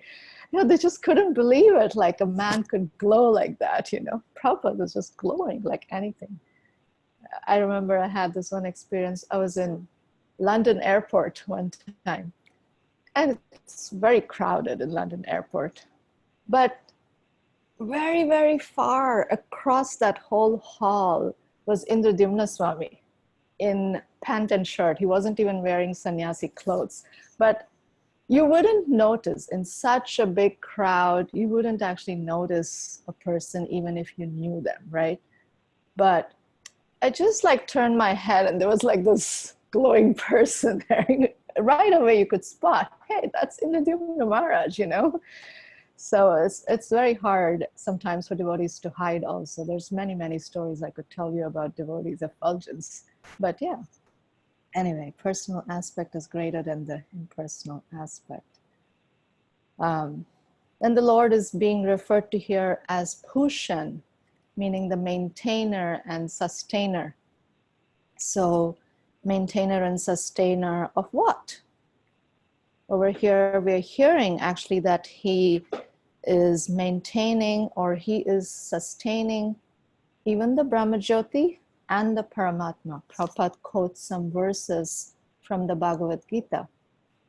You know, they just couldn't believe it, like a man could glow like that, you know. Prabhupada was just glowing like anything. I remember I had this one experience. I was in London airport one time, and it's very crowded in London airport. But very, very far across that whole hall was Indradyumna Swami in pant and shirt. He wasn't even wearing sannyasi clothes. But you wouldn't notice, in such a big crowd, you wouldn't actually notice a person even if you knew them, right? But I just like turned my head, and there was like this glowing person there. Right away you could spot, hey, that's Indradyumna Maharaj, you know? So it's very hard sometimes for devotees to hide also. There's many, many stories I could tell you about devotees' effulgence. But yeah, anyway, personal aspect is greater than the impersonal aspect. And the Lord is being referred to here as Pushan, meaning the maintainer and sustainer. So maintainer and sustainer of what? Over here, we're hearing actually that he is maintaining, or he is sustaining, even the Brahmajyoti and the Paramatma. Prabhupada quotes some verses from the Bhagavad-Gita,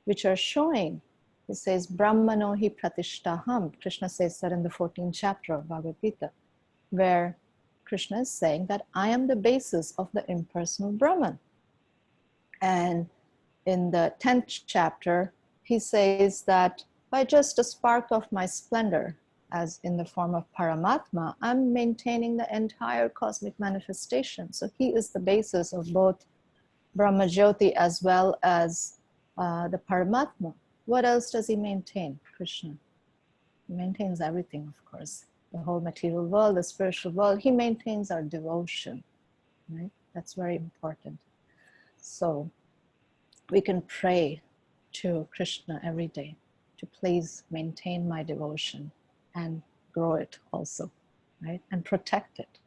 which are showing, he says, Brahmano hi pratishtaham. Krishna says that in the 14th chapter of Bhagavad-Gita, where Krishna is saying that I am the basis of the impersonal Brahman. And in the 10th chapter, he says that by just a spark of my splendor, as in the form of Paramatma, I'm maintaining the entire cosmic manifestation. So he is the basis of both Brahmajyoti as well as the Paramatma. What else does he maintain? Krishna. He maintains everything, of course. The whole material world, the spiritual world. He maintains our devotion, right? That's very important. So we can pray to Krishna every day to please maintain my devotion and grow it also, right? And protect it.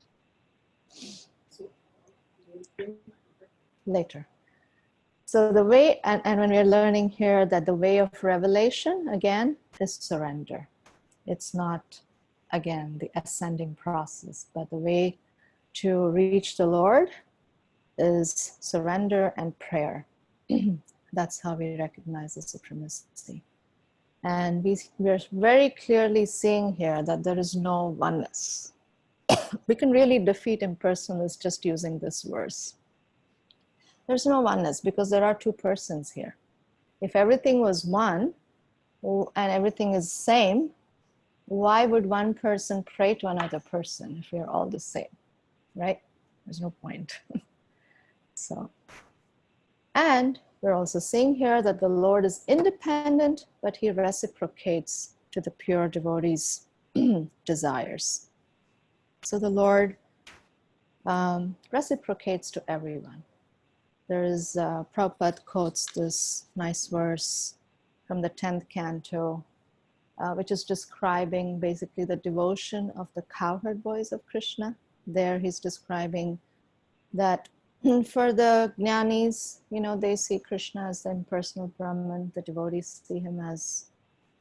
Later. So the way, and when we're learning here that the way of revelation, again, is surrender. It's not, again, the ascending process, but the way to reach the Lord is surrender and prayer. That's how we recognize the supremacy. And we're very clearly seeing here that there is no oneness. We can really defeat impersonalists just using this verse. There's no oneness because there are two persons here. If everything was one and everything is same, why would one person pray to another person if we are all the same, right? There's no point. So, and we're also seeing here that the Lord is independent, but he reciprocates to the pure devotees' desires. So the Lord reciprocates to everyone. There is, Prabhupada quotes this nice verse from the 10th canto, which is describing basically the devotion of the cowherd boys of Krishna. There he's describing that for the jnanis, they see Krishna as the impersonal Brahman. The devotees see him as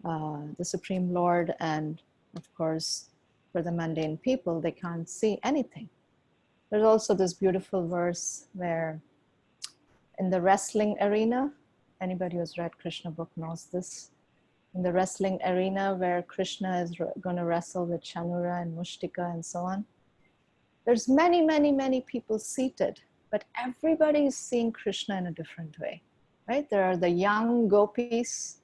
the Supreme Lord. And of course, for the mundane people, they can't see anything. There's also this beautiful verse where in the wrestling arena, anybody who's read Krishna book knows this, in the wrestling arena where Krishna is going to wrestle with Chanura and Mushtika and so on, there's many, many, many people seated, but everybody is seeing Krishna in a different way, right? There are the young gopis,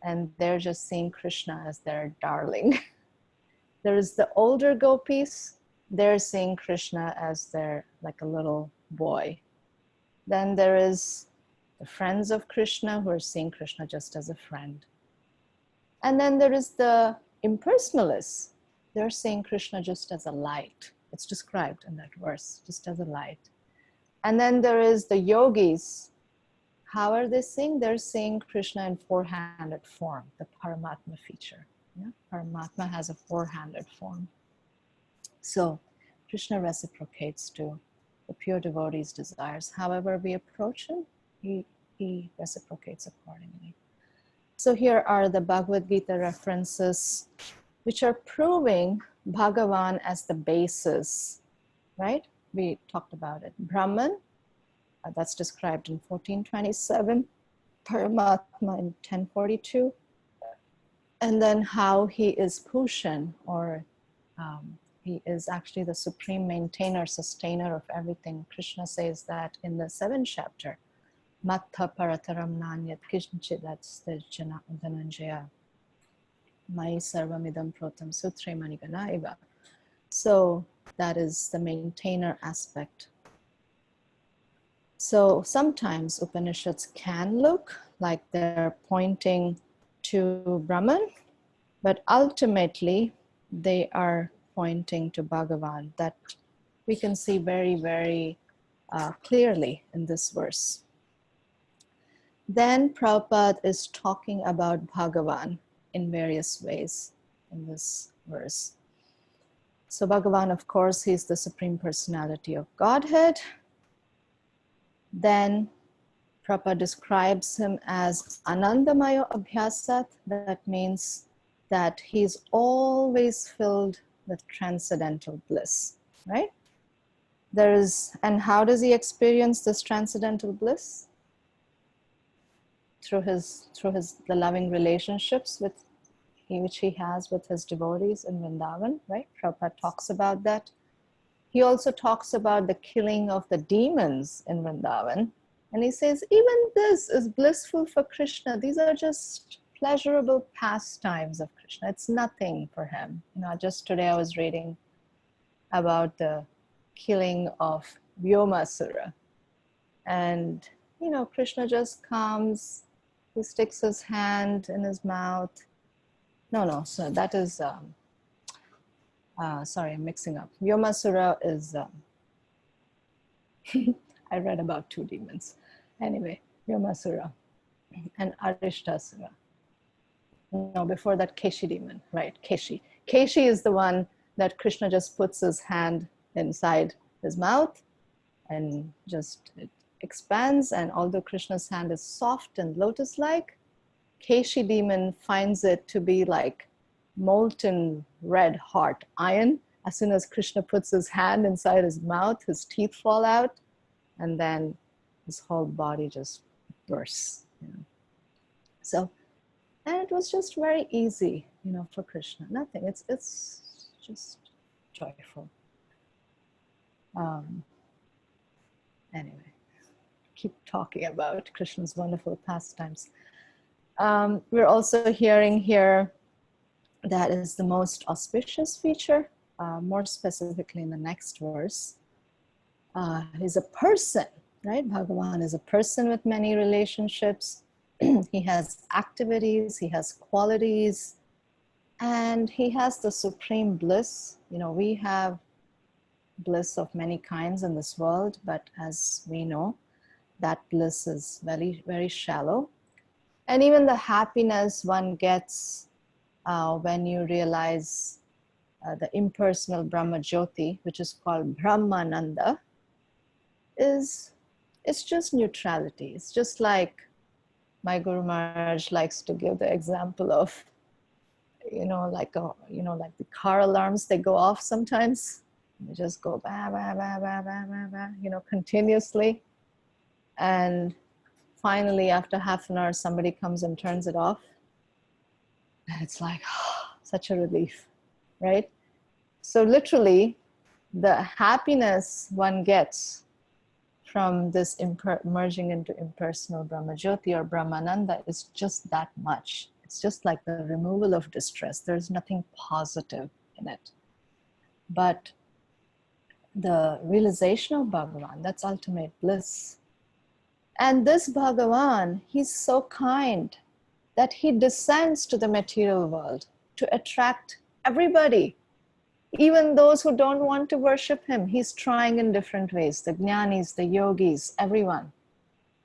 and they're just seeing Krishna as their darling. There is the older gopis, they're seeing Krishna as their, like a little boy. Then there is the friends of Krishna who are seeing Krishna just as a friend. And then there is the impersonalists. They're seeing Krishna just as a light. It's described in that verse, just as a light. And then there is the yogis. How are they seeing? They're seeing Krishna in four-handed form, the Paramatma feature. Yeah? Paramatma has a four-handed form. So Krishna reciprocates to the pure devotee's desires. However we approach him, he reciprocates accordingly. So here are the Bhagavad-Gita references which are proving Bhagavan as the basis, right? We talked about it. Brahman, that's described in 1427, Paramatma in 1042, and then how he is Pushan, or he is actually the supreme maintainer, sustainer of everything. Krishna says that in the 7th chapter, Mattha parataram nanyat kinchit, that's the Dhananjaya, Mai sarvamidam protam sutre manigana eva. So that is the maintainer aspect. So sometimes Upanishads can look like they're pointing to Brahman, but ultimately they are pointing to Bhagavan. That we can see very, very clearly in this verse. Then Prabhupada is talking about Bhagavan in various ways in this verse. So Bhagavan, of course, he's the Supreme Personality of Godhead. Then Prabhupada describes him as Anandamaya Abhyasat. That means that he's always filled with transcendental bliss, right? And how does he experience this transcendental bliss? Through the loving relationships which he has with his devotees in Vrindavan, right? Prabhupada talks about that. He also talks about the killing of the demons in Vrindavan. And he says, even this is blissful for Krishna. These are just pleasurable pastimes of Krishna. It's nothing for him. Just today I was reading about the killing of Vyomasura. And, Krishna just comes, he sticks his hand in his mouth. No, so that is, sorry, I'm mixing up. Vyomasura is, I read about 2 demons. Anyway, Vyomasura and Arishtasura. No, before that, Keshi demon, right? Keshi. Keshi is the one that Krishna just puts his hand inside his mouth and just it expands. And although Krishna's hand is soft and lotus-like, Keshi demon finds it to be like molten red hot iron. As soon as Krishna puts his hand inside his mouth, his teeth fall out, and then his whole body just bursts. So, and it was just very easy, for Krishna. Nothing. It's just joyful. Anyway, keep talking about Krishna's wonderful pastimes. We're also hearing here that is the most auspicious feature, more specifically in the next verse, is a person, right? Bhagavan is a person with many relationships. He has activities, he has qualities, and he has the supreme bliss. You know, we have bliss of many kinds in this world, but as we know, that bliss is very, very shallow. And even the happiness one gets when you realize the impersonal Brahma Jyoti, which is called Brahmananda, it's just neutrality. It's just like my Guru Maharaj likes to give the example of, like the car alarms, they go off sometimes. They just go bah, bah, bah, bah, bah, bah, bah, continuously. And finally, after half an hour, somebody comes and turns it off. And it's like, such a relief, right? So literally, the happiness one gets from this merging into impersonal Brahma Jyoti or Brahmananda is just that much. It's just like the removal of distress. There's nothing positive in it. But the realization of Bhagavan, that's ultimate bliss. And this Bhagavan, he's so kind that he descends to the material world to attract everybody. Even those who don't want to worship him, he's trying in different ways. The jnanis, the yogis, everyone,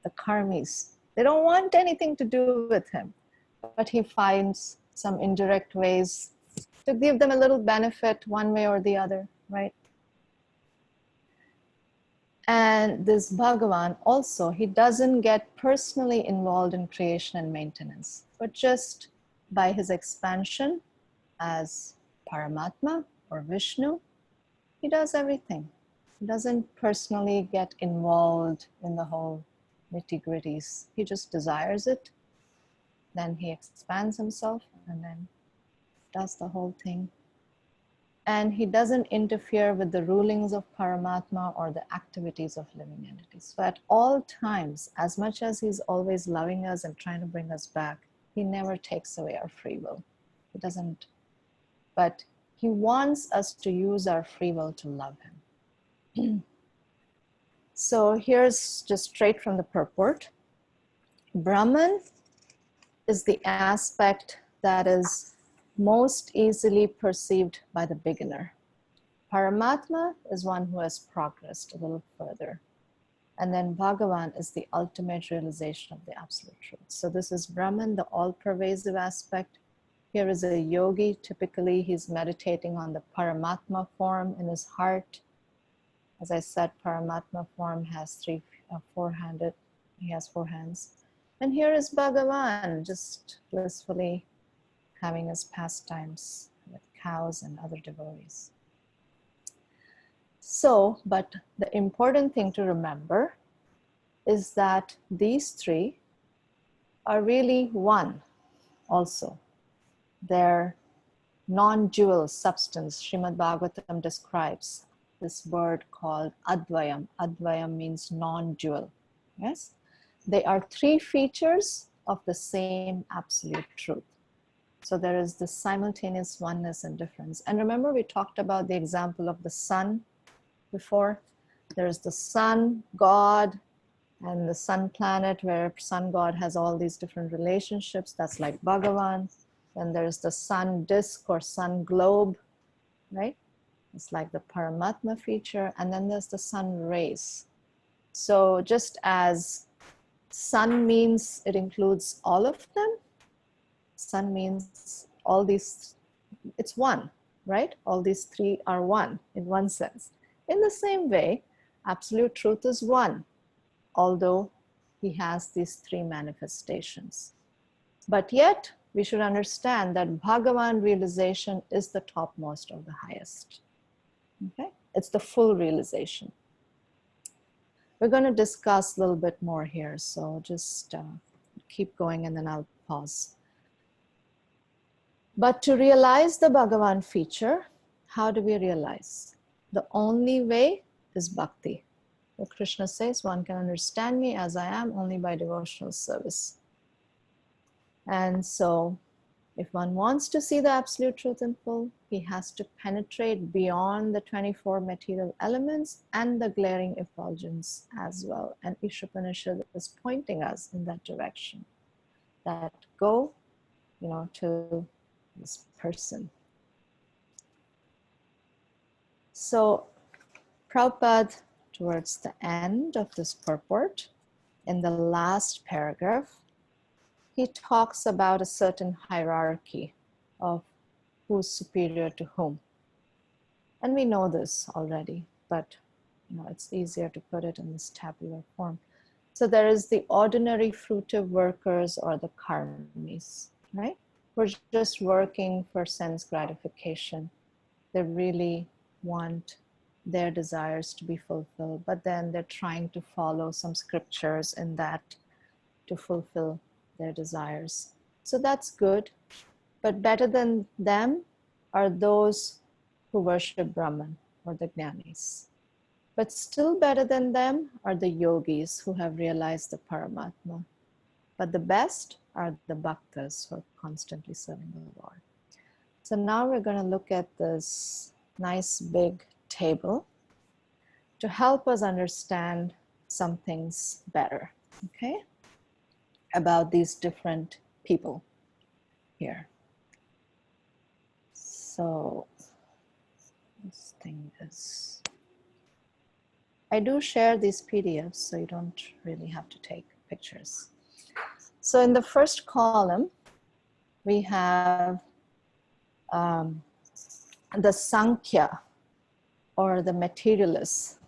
the karmis, they don't want anything to do with him. But he finds some indirect ways to give them a little benefit one way or the other, right? And this Bhagavan also, he doesn't get personally involved in creation and maintenance, but just by his expansion as Paramatma or Vishnu, he does everything. He doesn't personally get involved in the whole nitty-gritties. He just desires it, then he expands himself and then does the whole thing. And he doesn't interfere with the rulings of Paramatma or the activities of living entities. So at all times, as much as he's always loving us and trying to bring us back, he never takes away our free will. He doesn't. But he wants us to use our free will to love him. So here's just straight from the purport. Brahman is the aspect that is most easily perceived by the beginner. Paramatma is one who has progressed a little further. And then Bhagavan is the ultimate realization of the absolute truth. So this is Brahman, the all-pervasive aspect. Here is a yogi. Typically, he's meditating on the Paramatma form in his heart. As I said, Paramatma form has four-handed. He has 4 hands. And here is Bhagavan, just blissfully having his pastimes with cows and other devotees. So, but the important thing to remember is that these three are really one also. They're non-dual substance. Srimad Bhagavatam describes this word called Advayam. Advayam means non-dual. Yes? They are 3 features of the same absolute truth. So there is this simultaneous oneness and difference. And remember, we talked about the example of the sun before. There's the sun god and the sun planet, where sun god has all these different relationships. That's like Bhagavan. Then there's the sun disk or sun globe, right? It's like the Paramatma feature. And then there's the sun rays. So just as sun means it includes all of them, sun means all these, it's one, right? All these 3 are one in one sense. In the same way, absolute truth is one, although he has these 3 manifestations. But yet, we should understand that Bhagavan realization is the topmost of the highest. Okay? It's the full realization. We're going to discuss a little bit more here, so just keep going and then I'll pause. But to realize the Bhagavan feature, how do we realize? The only way is bhakti. What Krishna says, one can understand me as I am only by devotional service. And so If one wants to see the absolute truth in full, he has to penetrate beyond the 24 material elements and the glaring effulgence as well. And Ishopanishad is pointing us in that direction. That go, to this person. So Prabhupada, towards the end of this purport, in the last paragraph, he talks about a certain hierarchy of who's superior to whom. And we know this already, but it's easier to put it in this tabular form. So there is the ordinary fruitive workers, or the karmis, right? We're just working for sense gratification. They really want their desires to be fulfilled, but then they're trying to follow some scriptures in that to fulfill their desires. So that's good, but better than them are those who worship Brahman, or the Jnanis. But still better than them are the yogis who have realized the Paramatma. But the best are the bhaktas who are constantly serving the Lord. So now we're going to look at this nice big table to help us understand some things better, okay? About these different people here. So this thing is, I do share these PDFs, so you don't really have to take pictures. So in the first column, we have the Sankhya, or the materialists.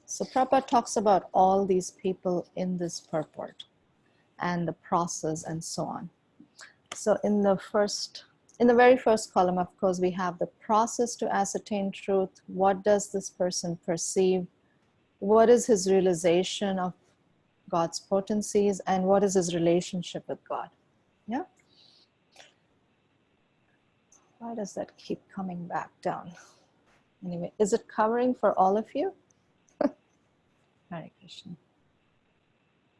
So Prabhupada talks about all these people in this purport and the process and so on. So in the very first column, of course, we have the process to ascertain truth. What does this person perceive? What is his realization of God's potencies, and what is his relationship with God? Yeah. Why does that keep coming back down? Anyway, is it covering for all of you? Hare Krishna.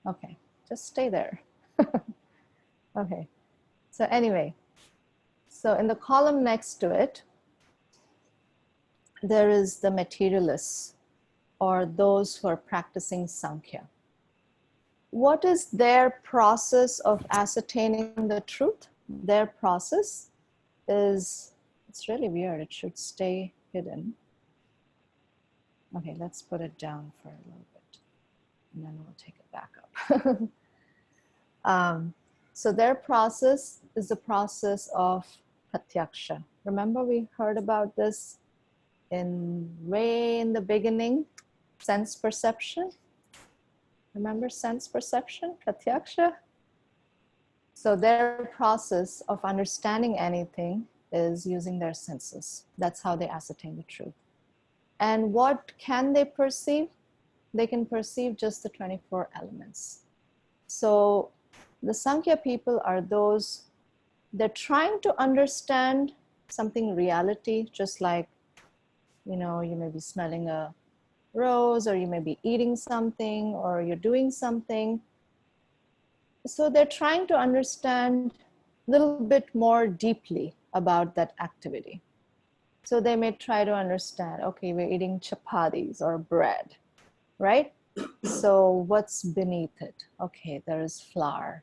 Okay, just stay there. Okay, so anyway, so in the column next to it, there is the materialists, or those who are practicing Sankhya. What is their process of ascertaining the truth? Their process is, it's really weird, it should stay hidden. Okay, let's put it down for a little bit, and then we'll take it back up. So their process is the process of pratyaksha. Remember, we heard about this way in the beginning, sense perception. Remember sense perception, pratyaksha? So their process of understanding anything is using their senses. That's how they ascertain the truth. And what can they perceive? They can perceive just the 24 elements. So the Sankhya people are those, they're trying to understand something reality, just like, you may be smelling a rose, or you may be eating something, or you're doing something. So they're trying to understand a little bit more deeply about that activity. So they may try to understand, okay, we're eating chapatis or bread, right? So what's beneath it? Okay, there is flour,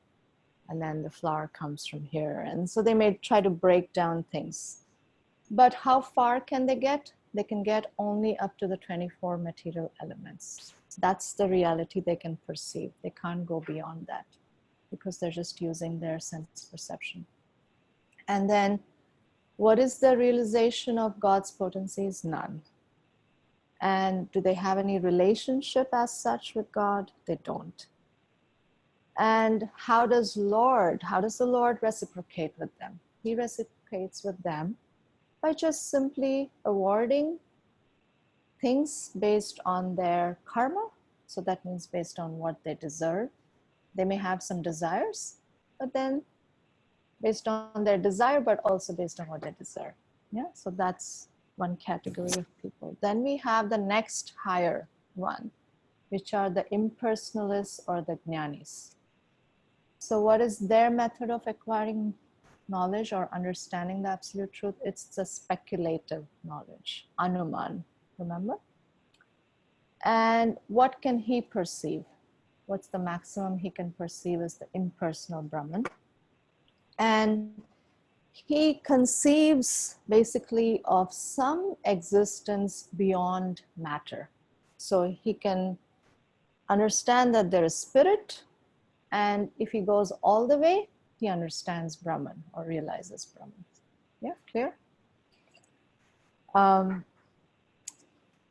and then the flour comes from here. And so they may try to break down things. But how far can they get? They can get only up to the 24 material elements. That's the reality they can perceive. They can't go beyond that, because they're just using their sense perception. And then what is the realization of God's potencies? None. And do they have any relationship as such with God? They don't. And how does the Lord reciprocate with them? He reciprocates with them by just simply awarding things based on their karma. So that means based on what they deserve. They may have some desires, but then based on their desire, but also based on what they deserve. Yeah, so that's one category of people. Then we have the next higher one, which are the impersonalists, or the jnanis. So what is their method of acquiring knowledge or understanding the absolute truth. It's the speculative knowledge, anuman, remember? And what can he perceive? What's the maximum he can perceive is the impersonal Brahman. And he conceives basically of some existence beyond matter. So he can understand that there is spirit, and if he goes all the way, he understands Brahman or realizes Brahman. Yeah, clear?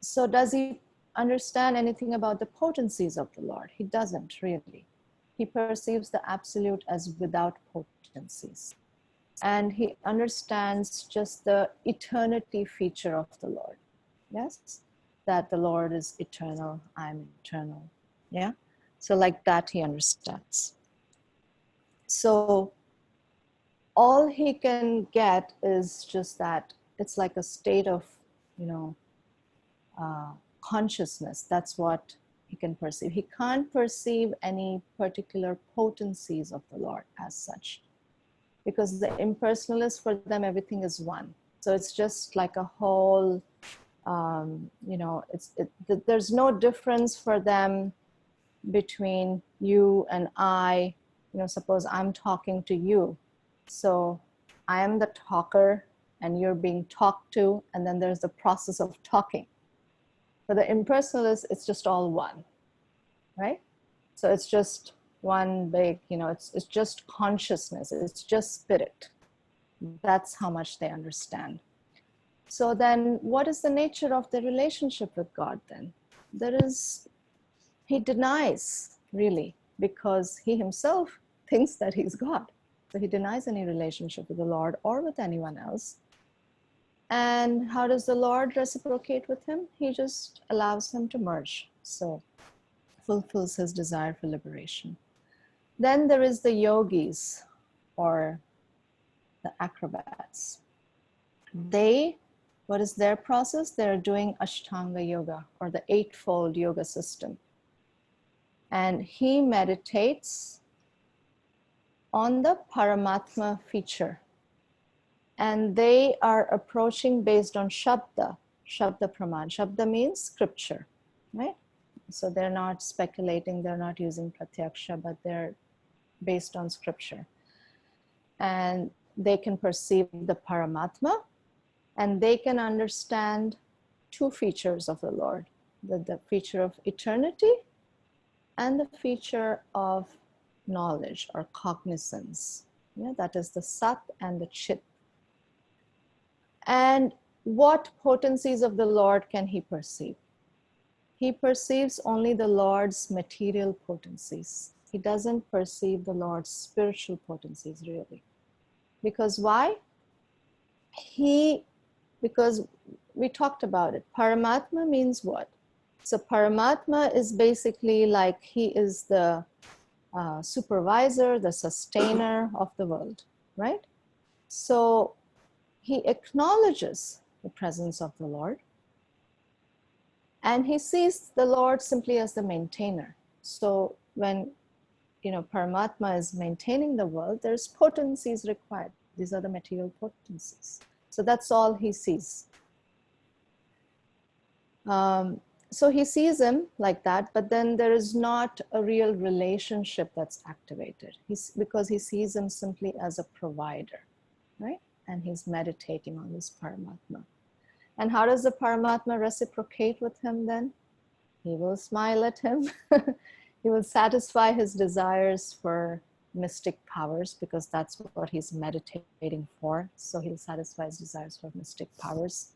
So does he understand anything about the potencies of the Lord? He doesn't really. He perceives the absolute as without potencies. And he understands just the eternity feature of the Lord. Yes? That the Lord is eternal, I'm eternal. Yeah? So like that he understands. So all he can get is just that it's like a state of, consciousness. That's what he can perceive. He can't perceive any particular potencies of the Lord as such, because the impersonalists, for them, everything is one. So it's just like a whole, there's no difference for them between you and I. Suppose I'm talking to you. So I am the talker and you're being talked to, and then there's the process of talking. For the impersonalists, it's just all one, right? So it's just one big, it's just consciousness, it's just spirit. That's how much they understand. So then what is the nature of the relationship with God then? He denies, really, because he himself thinks that he's God. So he denies any relationship with the Lord or with anyone else. And how does the Lord reciprocate with him? He just allows him to merge. So fulfills his desire for liberation. Then there is the yogis, or the acrobats. What is their process? They're doing Ashtanga yoga, or the eightfold yoga system. And he meditates on the Paramatma feature. And they are approaching based on Shabda Praman. Shabda means scripture, right? So they're not speculating, they're not using Pratyaksha, but they're based on scripture. And they can perceive the Paramatma, and they can understand two features of the Lord, the feature of eternity and the feature of knowledge or cognizance. Yeah, that is the Sat and the Chit. And what potencies of the Lord can he perceive? He perceives only the Lord's material potencies. He doesn't perceive the Lord's spiritual potencies, really. Because why? Because we talked about it. Paramatma means what? So Paramatma is basically like he is the supervisor, the sustainer of the world, right? So he acknowledges the presence of the Lord, and he sees the Lord simply as the maintainer. So when Paramatma is maintaining the world, there's potencies required. These are the material potencies. So that's all he sees. So he sees him like that, but then there is not a real relationship that's activated. Because he sees him simply as a provider, right? And he's meditating on this Paramatma. And how does the Paramatma reciprocate with him then? He will smile at him. He will satisfy his desires for mystic powers, because that's what he's meditating for. So he'll satisfy his desires for mystic powers.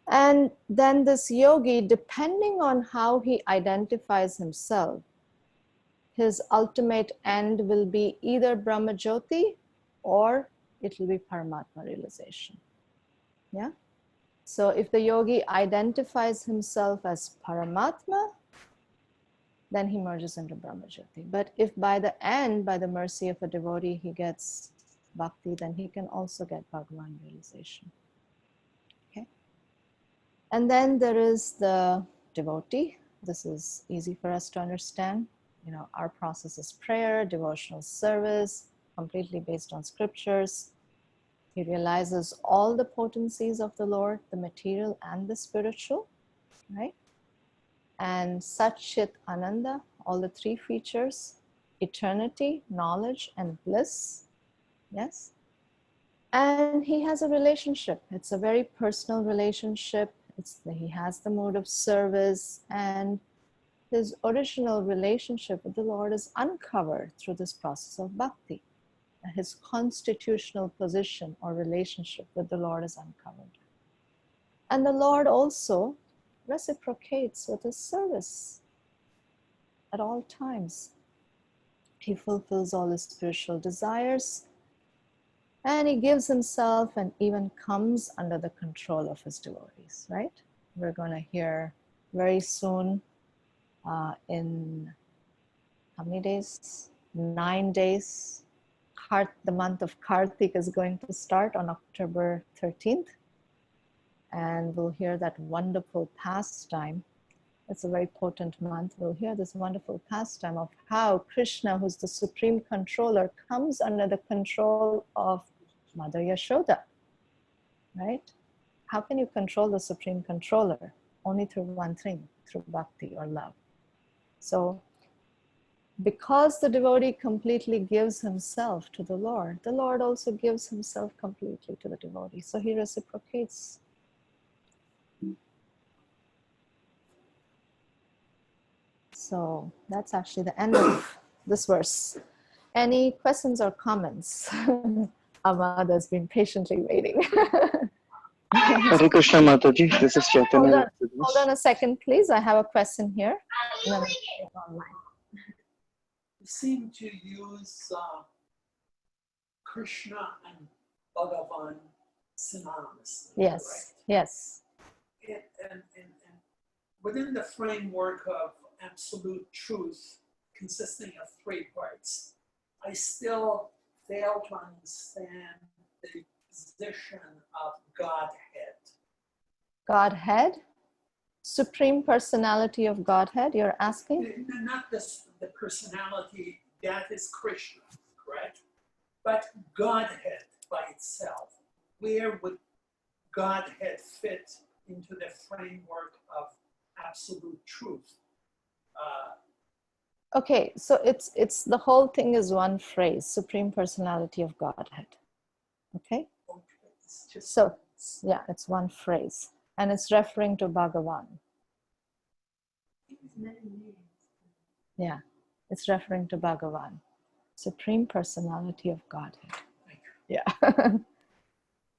And then this yogi, depending on how he identifies himself, his ultimate end will be either Brahma Jyoti or it will be Paramatma realization. Yeah? So if the yogi identifies himself as Paramatma, then he merges into Brahma Jyoti. But if by the end, by the mercy of a devotee, he gets bhakti, then he can also get Bhagavan realization. Okay? And then there is the devotee. This is easy for us to understand. Our process is prayer, devotional service, completely based on scriptures. He realizes all the potencies of the Lord, the material and the spiritual, right? And Sat Chit Ananda, all the three features, eternity, knowledge, and bliss, yes? And he has a relationship. It's a very personal relationship. He has the mode of service, and his original relationship with the Lord is uncovered through this process of bhakti. His constitutional position or relationship with the Lord is uncovered. And the Lord also reciprocates with his service at all times. He fulfills all his spiritual desires, and he gives himself and even comes under the control of his devotees, right? We're going to hear very soon in how many days? 9 days. The month of Kartik is going to start on October 13th. And we'll hear that wonderful pastime. It's a very potent month. We'll hear this wonderful pastime of how Krishna, who's the supreme controller, comes under the control of Mother Yashoda, right? How can you control the supreme controller? Only through one thing, through bhakti or love. So, because the devotee completely gives himself to the Lord also gives himself completely to the devotee. So he reciprocates. So that's actually the end of this verse. Any questions or comments? Ahmad has been patiently waiting. Hare Krishna Mataji, this is Chaitanya. Hold on a second, please. I have a question here. And then I'll take it online. You seem to use Krishna and Bhagavan synonymously. Yes, correct? yes. And within the framework of absolute truth consisting of three parts, I still fail to understand the position of Godhead. Godhead? Supreme personality of Godhead, you're asking? Not the personality, that is Krishna, correct? But Godhead by itself, where would Godhead fit into the framework of absolute truth? Okay, so it's the whole thing is one phrase, Supreme Personality of Godhead. Okay? So, yeah, it's one phrase. And it's referring to Bhagavan. Yeah, it's referring to Bhagavan. Supreme Personality of Godhead. Yeah.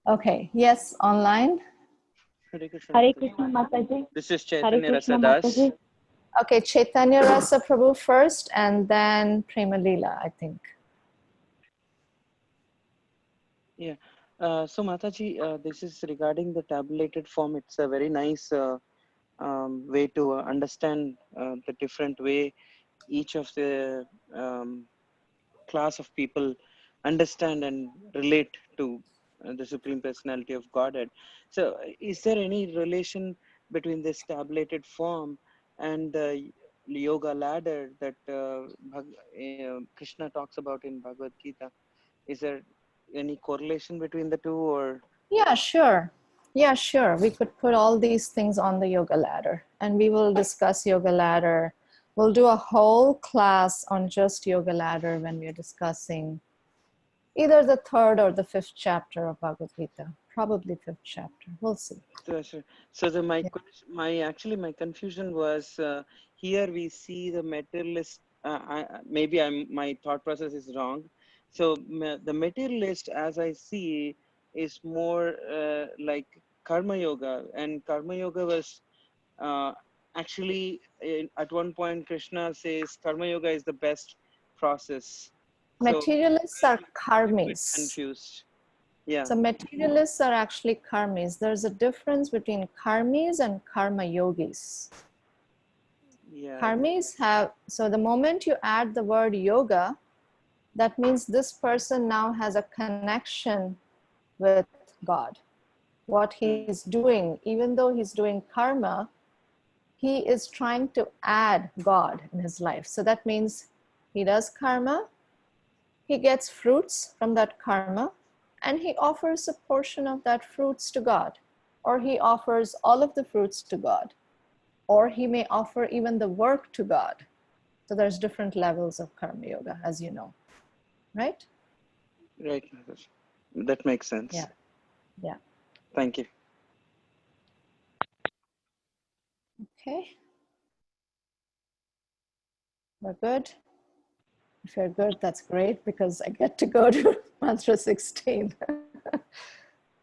Okay, yes, online. Hare Krishna Hare Mataji. Krishna Mataji. This is Hare Chaitanya Krishna Rasadas. Mataji. Okay, Chaitanya Rasa Prabhu first and then Prema Leela, I think. Yeah. So Mataji, this is regarding the tabulated form. It's a very nice way to understand the different way each of the class of people understand and relate to the Supreme Personality of Godhead. So is there any relation between this tabulated form and the yoga ladder that Krishna talks about in Bhagavad-Gita? Is there any correlation between the two, or? Yeah, sure. Yeah, sure. We could put all these things on the yoga ladder and we will discuss yoga ladder. We'll do a whole class on just yoga ladder when we're discussing either the 3rd or the 5th chapter of Bhagavad Gita. Probably 5th chapter. We'll see. So my confusion was here we see the materialist. My thought process is wrong. So the materialist, as I see, is more like karma yoga, and karma yoga was actually at one point Krishna says karma yoga is the best process. Materialists are So, karmis. confused. Yeah. So materialists are actually karmis. There's a difference between karmis and karma yogis. Yeah. Karmis have, so the moment you add the word yoga, that means this person now has a connection with God. What he's doing, even though he's doing karma, he is trying to add God in his life. So that means he does karma, he gets fruits from that karma, and he offers a portion of that fruits to God, or he offers all of the fruits to God, or he may offer even the work to God. So there's different levels of karma yoga, as you know, right? Right, Mataji. That makes sense. Yeah, yeah. Thank you. Okay. We're good. If you're good, that's great, because I get to go to mantra 16.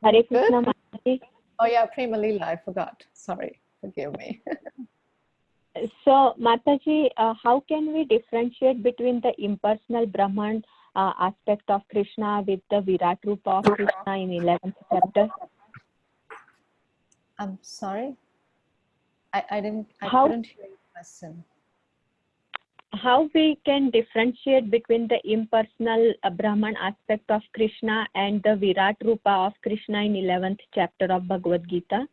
Hare Good? Krishna Mataji. Oh yeah, Prema Lila, I forgot. Sorry, forgive me. So Mataji, how can we differentiate between the impersonal Brahman aspect of Krishna with the Virat Rupa of Krishna in 11th chapter? I'm sorry. I How- couldn't hear your question. How we can differentiate between the impersonal Brahman aspect of Krishna and the Virat Rupa of Krishna in 11th chapter of Bhagavad-Gita?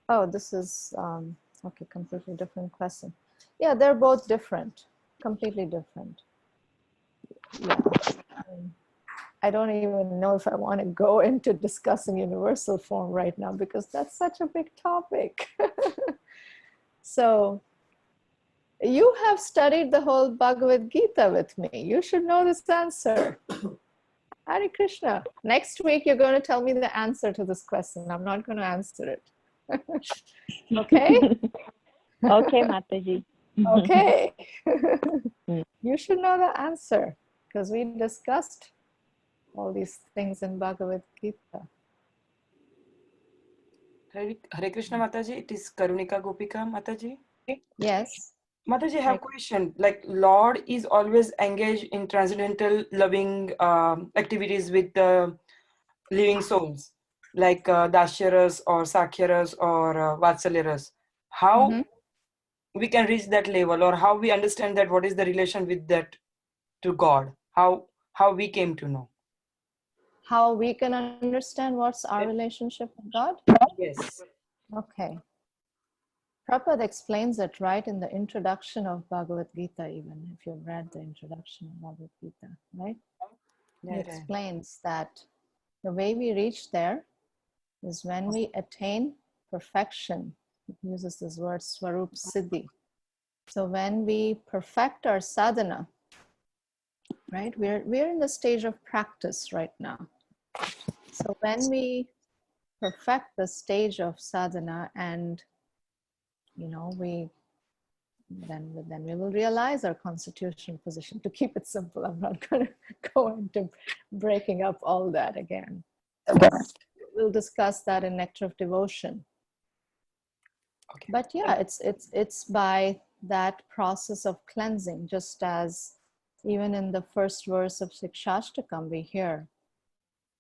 Oh, this is, okay, completely different question. Yeah, they're both different, completely different. Yeah. I don't even know if I want to go into discussing universal form right now, because that's such a big topic. So you have studied the whole Bhagavad Gita with me. You should know this answer. Hare Krishna. Next week, you're going to tell me the answer to this question. I'm not going to answer it. Okay? Okay, Mataji. Okay. You should know the answer, because we discussed all these things in Bhagavad Gita. Hare Krishna Mataji, it is Karunika Gopika Mataji. Yes. Mataji, I have a question. Like, Lord is always engaged in transcendental loving activities with the living souls, like Dashyaras or Sakhyaras or Vatsalyaras. How we can reach that level, or how we understand that, what is the relation with that to God? How we came to know? How we can understand what's our relationship with God? Yes. Okay. Prabhupada explains it right in the introduction of Bhagavad Gita, even if you've read the introduction of Bhagavad Gita, right? He explains that the way we reach there is when we attain perfection. He uses this word Swarup Siddhi. So when we perfect our sadhana, right? We're in the stage of practice right now. So when we perfect the stage of sadhana, and then we will realize our constitutional position. To keep it simple, I'm not going to go into breaking up all that again. We'll discuss that in Nectar of Devotion. Okay. But yeah, it's by that process of cleansing, just as even in the first verse of Sikshashtakam we hear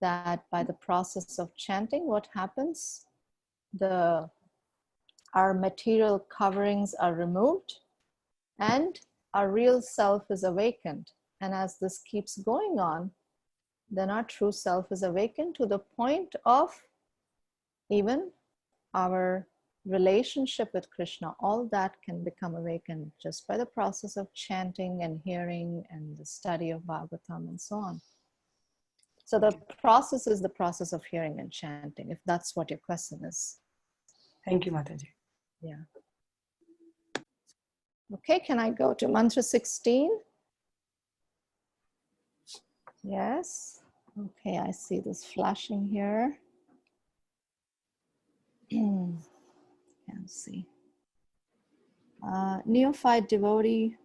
that by the process of chanting, what happens? Our material coverings are removed and our real self is awakened. And as this keeps going on, then our true self is awakened to the point of even our relationship with Krishna. All that can become awakened just by the process of chanting and hearing and the study of Bhagavatam and so on. So the process is the process of hearing and chanting, if that's what your question is. Thank you, Mataji. Yeah. Okay, can I go to mantra 16? Yes. Okay, I see this flashing here. Can't see. Neophyte devotee.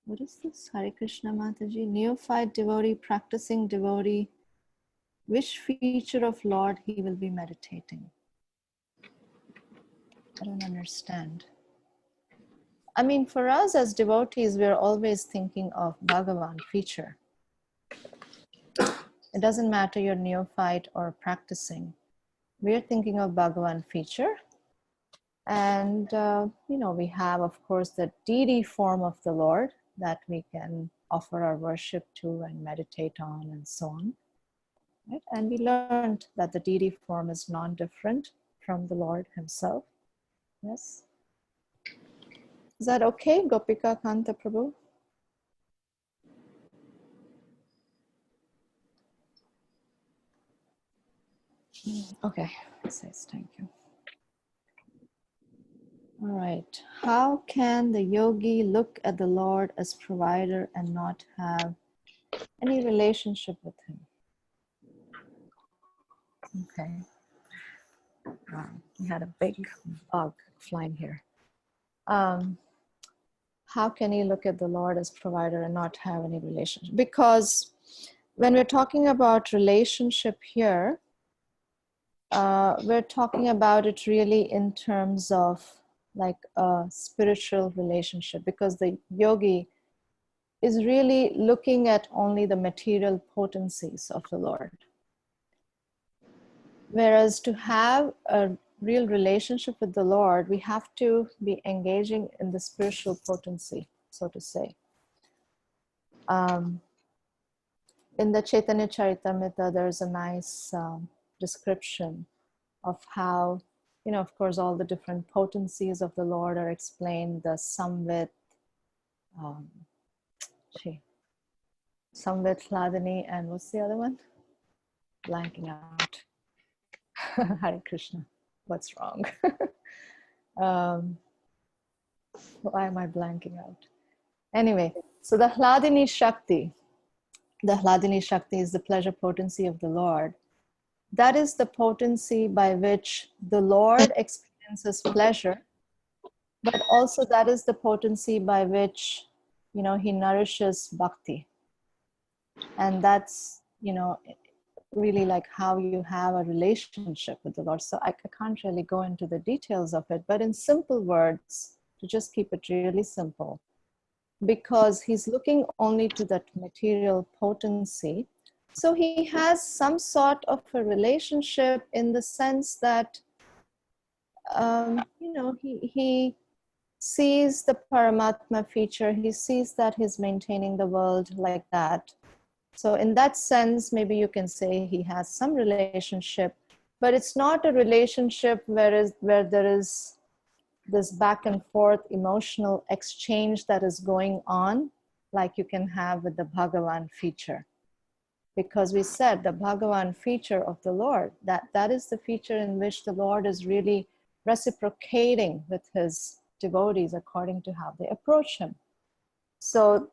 What is this? Hare Krishna Mataji. Neophyte devotee, practicing devotee. Which feature of Lord he will be meditating? I don't understand. I mean, for us as devotees, we're always thinking of Bhagavan feature. It doesn't matter you're neophyte or practicing. We're thinking of Bhagavan feature. And, we have, of course, the deity form of the Lord that we can offer our worship to and meditate on and so on. Right? And we learned that the deity form is non-different from the Lord himself. Yes. Is that okay, Gopika Kanta Prabhu? Okay, it says thank you. All right. How can the yogi look at the Lord as provider and not have any relationship with him? Okay. Wow, we had a big bug flying here. How can he look at the Lord as provider and not have any relationship? Because when we're talking about relationship here, we're talking about it really in terms of like a spiritual relationship, because the yogi is really looking at only the material potencies of the Lord. Whereas to have a real relationship with the Lord, we have to be engaging in the spiritual potency, so to say. In the Chaitanya Charitamrita, there's a nice description of how, you know, of course, all the different potencies of the Lord are explained. The Samvit, Samvit, Hladini, and what's the other one? Blanking out. Hare Krishna. What's wrong? Why am I blanking out? Anyway, so the Hladini Shakti is the pleasure potency of the Lord. That is the potency by which the Lord experiences pleasure, but also that is the potency by which, you know, he nourishes bhakti. And that's, you know, really like how you have a relationship with the Lord. So I can't really go into the details of it, but in simple words, to just keep it really simple, because he's looking only to that material potency. So he has some sort of a relationship in the sense that, you know, he sees the Paramatma feature, he sees that he's maintaining the world like that. So in that sense, maybe you can say he has some relationship, but it's not a relationship where there is this back and forth emotional exchange that is going on, like you can have with the Bhagavan feature. Because we said the Bhagavan feature of the Lord, that is the feature in which the Lord is really reciprocating with his devotees according to how they approach him. So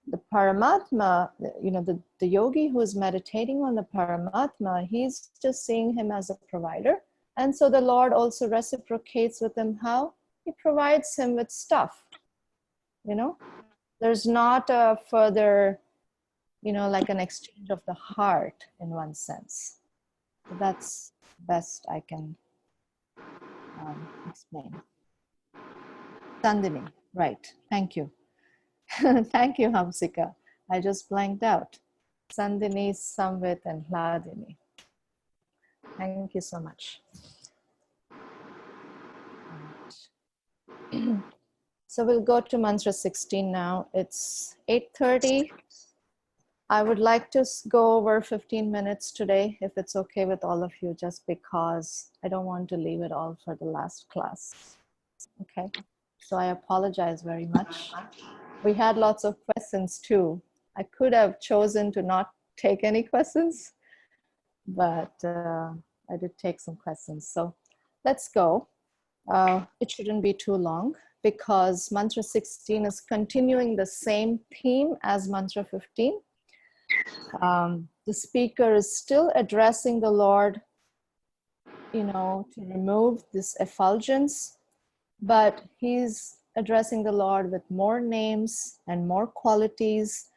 the Paramatma, you know, the yogi who is meditating on the Paramatma, he's just seeing him as a provider. And so the Lord also reciprocates with him. How? He provides him with stuff, you know. There's not a further, you know, like an exchange of the heart in one sense. So that's best I can explain. Sandini, right, thank you. Thank you, Hamsika. I just blanked out. Sandini, Samvit, and Hladini. Thank you so much. Right. So we'll go to mantra 16 now. It's 8:30. I would like to go over 15 minutes today, if it's okay with all of you, just because I don't want to leave it all for the last class. Okay, so I apologize very much. We had lots of questions too. I could have chosen to not take any questions, but I did take some questions. So let's go. It shouldn't be too long because mantra 16 is continuing the same theme as mantra 15. The speaker is still addressing the Lord, you know, to remove this effulgence, but he's addressing the Lord with more names and more qualities.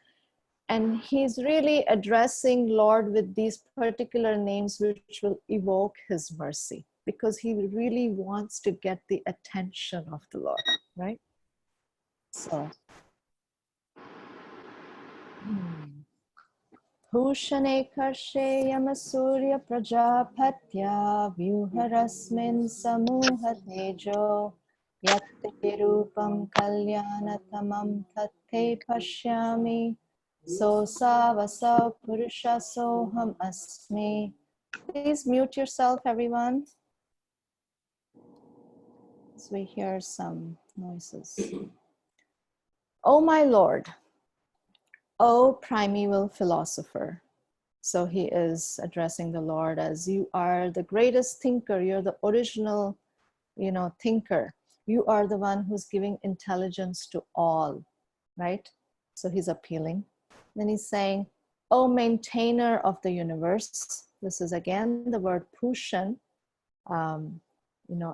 And he's really addressing Lord with these particular names which will evoke his mercy, because he really wants to get the attention of the Lord, right? So, Bhushane karshe yamasurya prajapatya vyuharasmin samuha tejo yatte rupam kalyanatamam tatte pashyami so savasa purusha soham asmi. Please mute yourself, everyone, as we hear some noises. O my Lord, O primeval philosopher, So he is addressing the Lord as, you are the greatest thinker. You're the original, thinker. You are the one who's giving intelligence to all, right? So he's appealing. Then he's saying, O maintainer of the universe. This is again the word Pushan.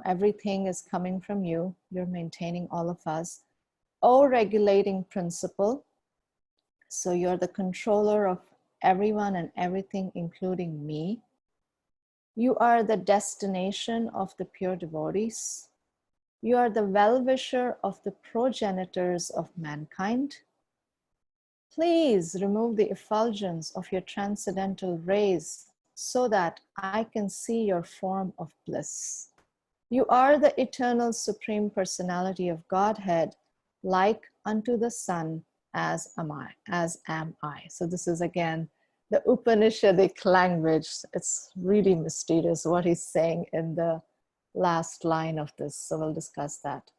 Everything is coming from you. You're maintaining all of us. O regulating principle. So you're the controller of everyone and everything, including me. You are the destination of the pure devotees. You are the well-wisher of the progenitors of mankind. Please remove the effulgence of your transcendental rays so that I can see your form of bliss. You are the eternal supreme personality of Godhead, like unto the sun, as am I. So this is again the Upanishadic language. It's really mysterious what he's saying in the last line of this. So we'll discuss that.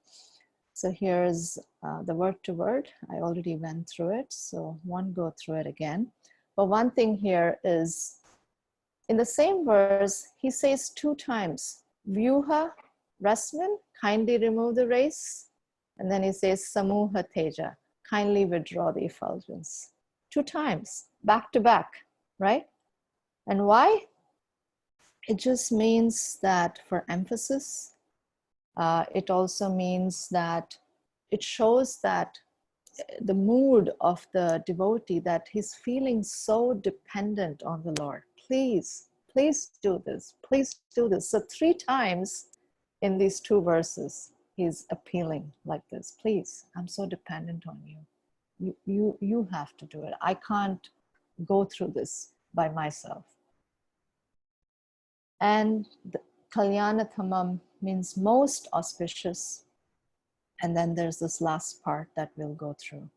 So here's the word to word. I already went through it, so won't go through it again. But one thing here is, in the same verse, he says 2 times, Vyuha Rasmin, kindly remove the race. And then he says, Samuha Teja, kindly withdraw the effulgence. 2 times, back to back, right? And why? It just means that for emphasis. It also means that it shows that the mood of the devotee, that he's feeling so dependent on the Lord. Please do this. Please do this. So 3 times in these 2 verses, he's appealing like this. Please, I'm so dependent on you. You have to do it. I can't go through this by myself. And the Kalyanathamam means most auspicious. And then there's this last part that we'll go through.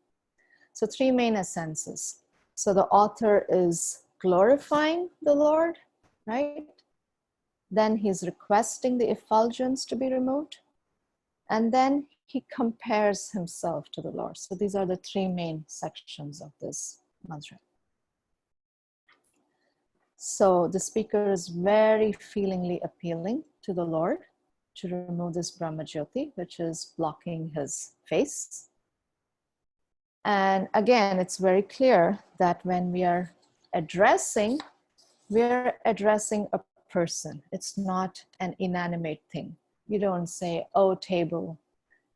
So 3 main essences. So the author is glorifying the Lord, right? Then he's requesting the effulgence to be removed. And then he compares himself to the Lord. So these are the 3 main sections of this mantra. So the speaker is very feelingly appealing to the Lord to remove this Brahma Jyoti, which is blocking his face. And again, it's very clear that when we are addressing a person. It's not an inanimate thing. You don't say, oh, table,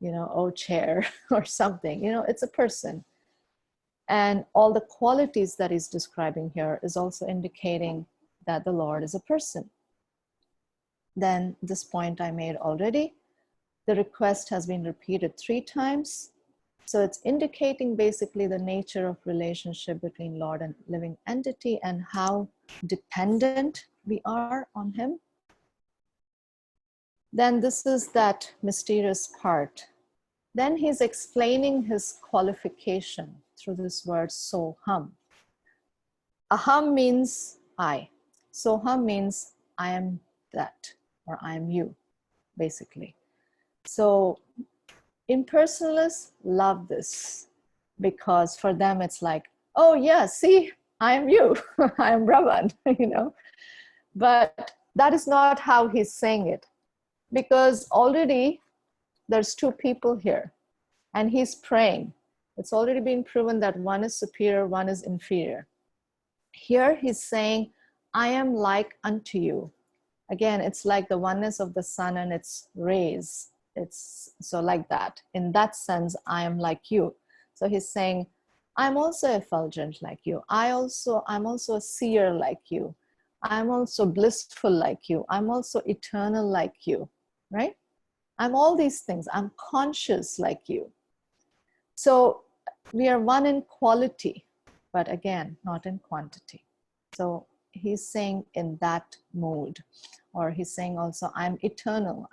oh, chair, or something. It's a person. And all the qualities that he's describing here is also indicating that the Lord is a person. Then this point I made already, the request has been repeated 3 times. So it's indicating basically the nature of relationship between Lord and living entity and how dependent we are on him. Then this is that mysterious part. Then he's explaining his qualification through this word soham. Aham means I. Soham means I am that, or I am you, basically. So impersonalists love this because for them it's like, oh yeah, see, I am you, I am Brahman, But that is not how he's saying it, because already there's 2 people here and he's praying. It's already been proven that one is superior, one is inferior. Here he's saying, I am like unto you. Again, it's like the oneness of the sun and its rays. It's so like that. In that sense, I am like you. So he's saying, I'm also effulgent like you. I'm also a seer like you. I'm also blissful like you. I'm also eternal like you, right? I'm all these things. I'm conscious like you. So we are one in quality, but again, not in quantity. So he's saying in that mode, or he's saying also, I'm eternal.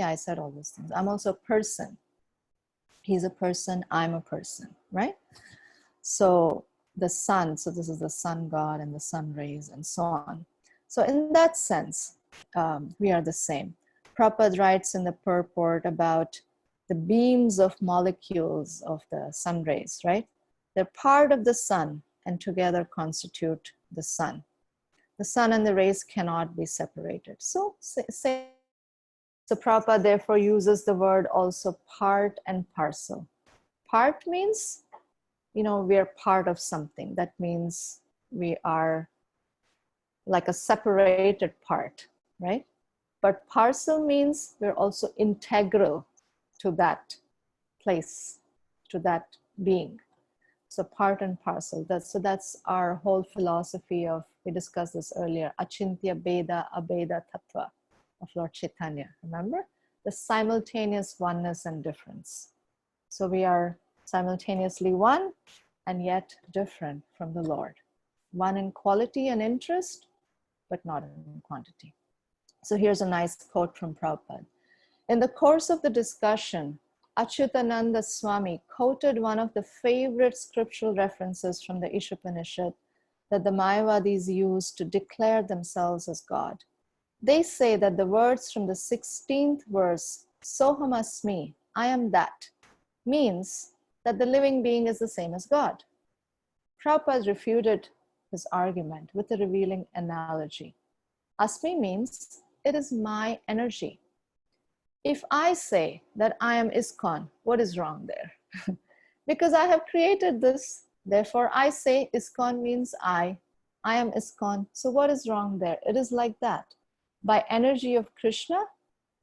I said all those things. I'm also a person. He's a person, I'm a person, right? So the sun, so this is the sun god and the sun rays and so on. So in that sense, we are the same. Prabhupada writes in the purport about the beams of molecules of the sun rays, right? They're part of the sun and together constitute the sun. The sun and the rays cannot be separated. So Prabhupada therefore uses the word also part and parcel. Part means, we are part of something. That means we are like a separated part, right? But parcel means we're also integral to that place, to that being. So part and parcel. That's our whole philosophy of, we discussed this earlier, Achintya Beda Abeda Tattva of Lord Chaitanya. Remember? The simultaneous oneness and difference. So we are simultaneously one and yet different from the Lord. One in quality and interest, but not in quantity. So here's a nice quote from Prabhupada. In the course of the discussion, Achyutananda Swami quoted one of the favorite scriptural references from the Isopanishad that the Mayavadis use to declare themselves as God. They say that the words from the 16th verse, Soham Asmi, I am that, means that the living being is the same as God. Prabhupada refuted his argument with a revealing analogy. Asmi means it is my energy. If I say that I am ISKCON, what is wrong there? Because I have created this, therefore I say ISKCON means I am ISKCON. So what is wrong there? It is like that. By energy of Krishna,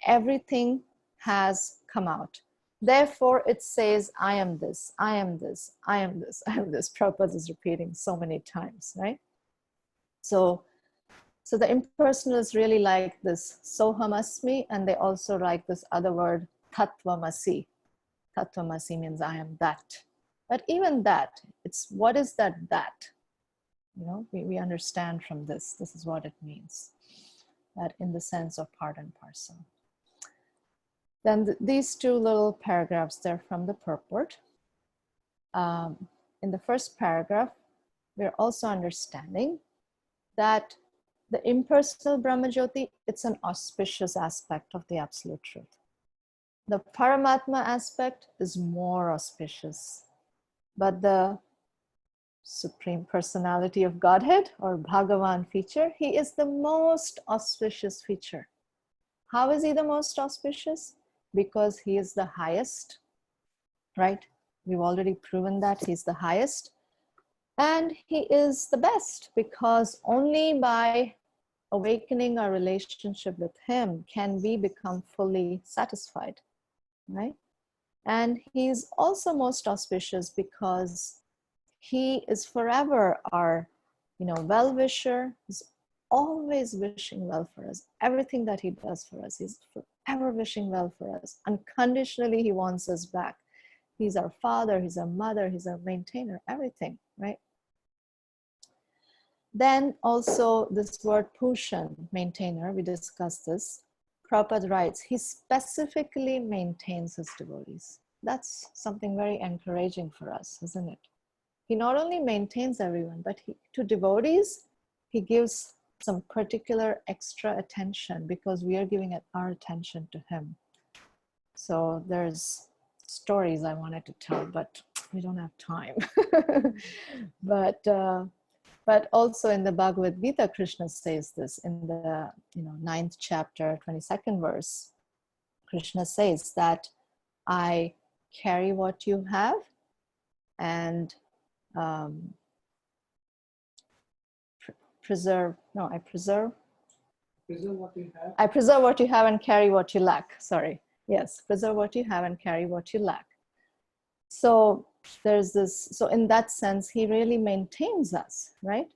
everything has come out. Therefore it says, I am this, I am this, I am this, I am this. Prabhupada is repeating so many times, right? So the impersonalists really like this Sohamasmi, and they also like this other word Tattvamasi. Tattvamasi means I am that. But even that, it's what is that? We understand from this. This is what it means. That in the sense of part and parcel. Then these two little paragraphs, they're from the purport. In the first paragraph, we're also understanding that the impersonal Brahmajyoti, it's an auspicious aspect of the absolute truth. The Paramatma aspect is more auspicious, but the Supreme Personality of Godhead or Bhagavan feature, he is the most auspicious feature. How is he the most auspicious? Because he is the highest, right? We've already proven that he's the highest. And he is the best, because only by awakening our relationship with him can we become fully satisfied, right? And he's also most auspicious because he is forever our, well-wisher. He's always wishing well for us. Everything that he does for us, he's forever wishing well for us. Unconditionally, he wants us back. He's our father, he's our mother, he's our maintainer, everything, right? Then also this word Pushan, maintainer, we discussed this. Prabhupada writes, he specifically maintains his devotees. That's something very encouraging for us, isn't it? He not only maintains everyone, but to devotees, he gives some particular extra attention because we are giving our attention to him. So there's stories I wanted to tell, but we don't have time. But also in the Bhagavad-Gita, Krishna says this in the 9th chapter, 22nd verse. Krishna says that I carry what you have and I preserve what you have. I preserve what you have and carry what you lack. Sorry. Yes, preserve what you have and carry what you lack. So there's this, so in that sense, he really maintains us, right?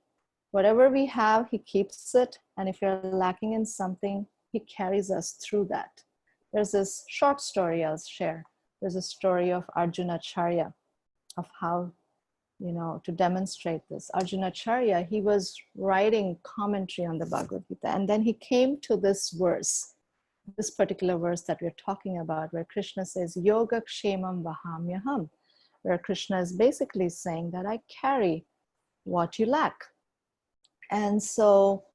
Whatever we have, he keeps it. And if you're lacking in something, he carries us through that. There's this short story I'll share. There's a story of Arjunacharya, of how, to demonstrate this. Arjunacharya, he was writing commentary on the Bhagavad-Gita. And then he came to this verse, this particular verse that we're talking about, where Krishna says, Yoga Kshemam Vahamyaham, where Krishna is basically saying that I carry what you lack. And so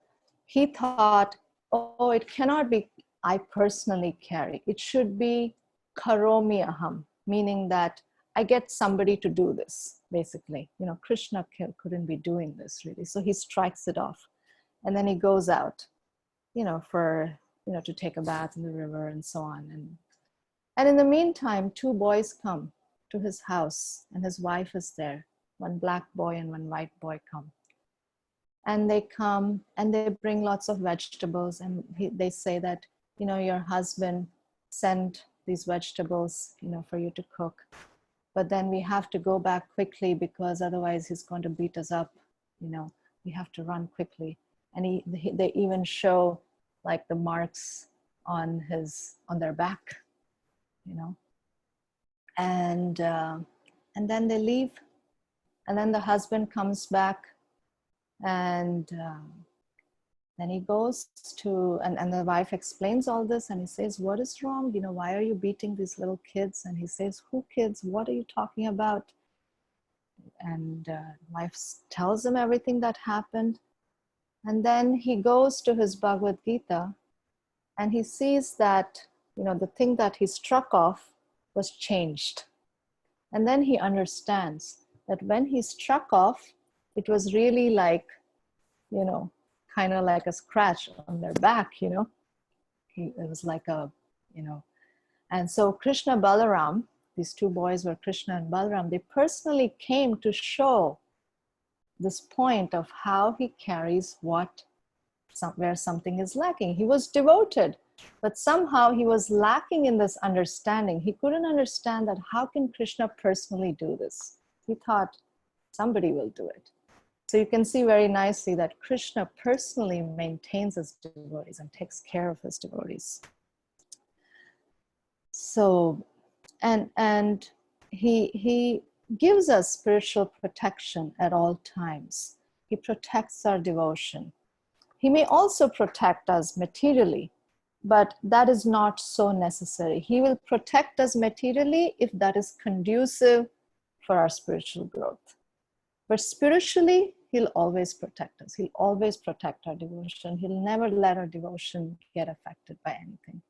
he thought, oh, it cannot be I personally carry. It should be Karomi Aham, meaning that I get somebody to do this. basically. You know, Krishna couldn't be doing this really. So he strikes it off. And then he goes out, you know, for, you know, to take a bath in the river and so on. And in the meantime, two boys come to his house and his wife is there. One black boy and one white boy come. And they come and they bring lots of vegetables, and they say that, you know, your husband sent these vegetables, you know, for you to cook. But then we have to go back quickly because otherwise he's going to beat us up. You know, we have to run quickly. And they even show like the marks on their back, you know. And then they leave. And then the husband comes back, and then he goes to, and the wife explains all this, and he says, what is wrong? You know, why are you beating these little kids? And he says, who kids? What are you talking about? And wife tells him everything that happened. And then he goes to his Bhagavad-Gita, and he sees that, you know, the thing that he struck off was changed. And then he understands that when he struck off, it was really like, you know, kind of like a scratch on their back, you know. It was like a, you know. And so Krishna Balaram, these two boys were Krishna and Balaram, they personally came to show this point of how he carries where something is lacking. He was devoted, but somehow he was lacking in this understanding. He couldn't understand that how can Krishna personally do this? He thought somebody will do it. So you can see very nicely that Krishna personally maintains his devotees and takes care of his devotees. So, and he gives us spiritual protection at all times. He protects our devotion. He may also protect us materially, but that is not so necessary. He will protect us materially if that is conducive for our spiritual growth. But spiritually, he'll always protect us. He'll always protect our devotion. He'll never let our devotion get affected by anything.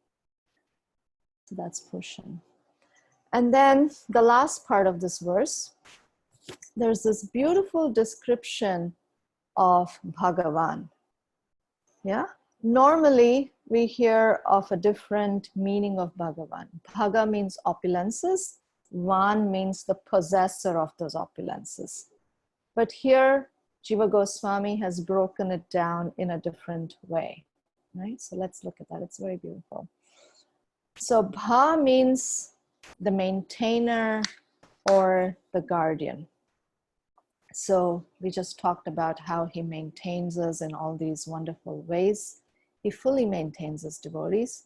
So that's Pushan. And then the last part of this verse, there's this beautiful description of Bhagavan. Yeah. Normally, we hear of a different meaning of Bhagavan. Bhaga means opulences. Van means the possessor of those opulences. But here, Jiva Goswami has broken it down in a different way, right? So let's look at that. It's very beautiful. So Bha means the maintainer or the guardian. So we just talked about how he maintains us in all these wonderful ways. He fully maintains his devotees,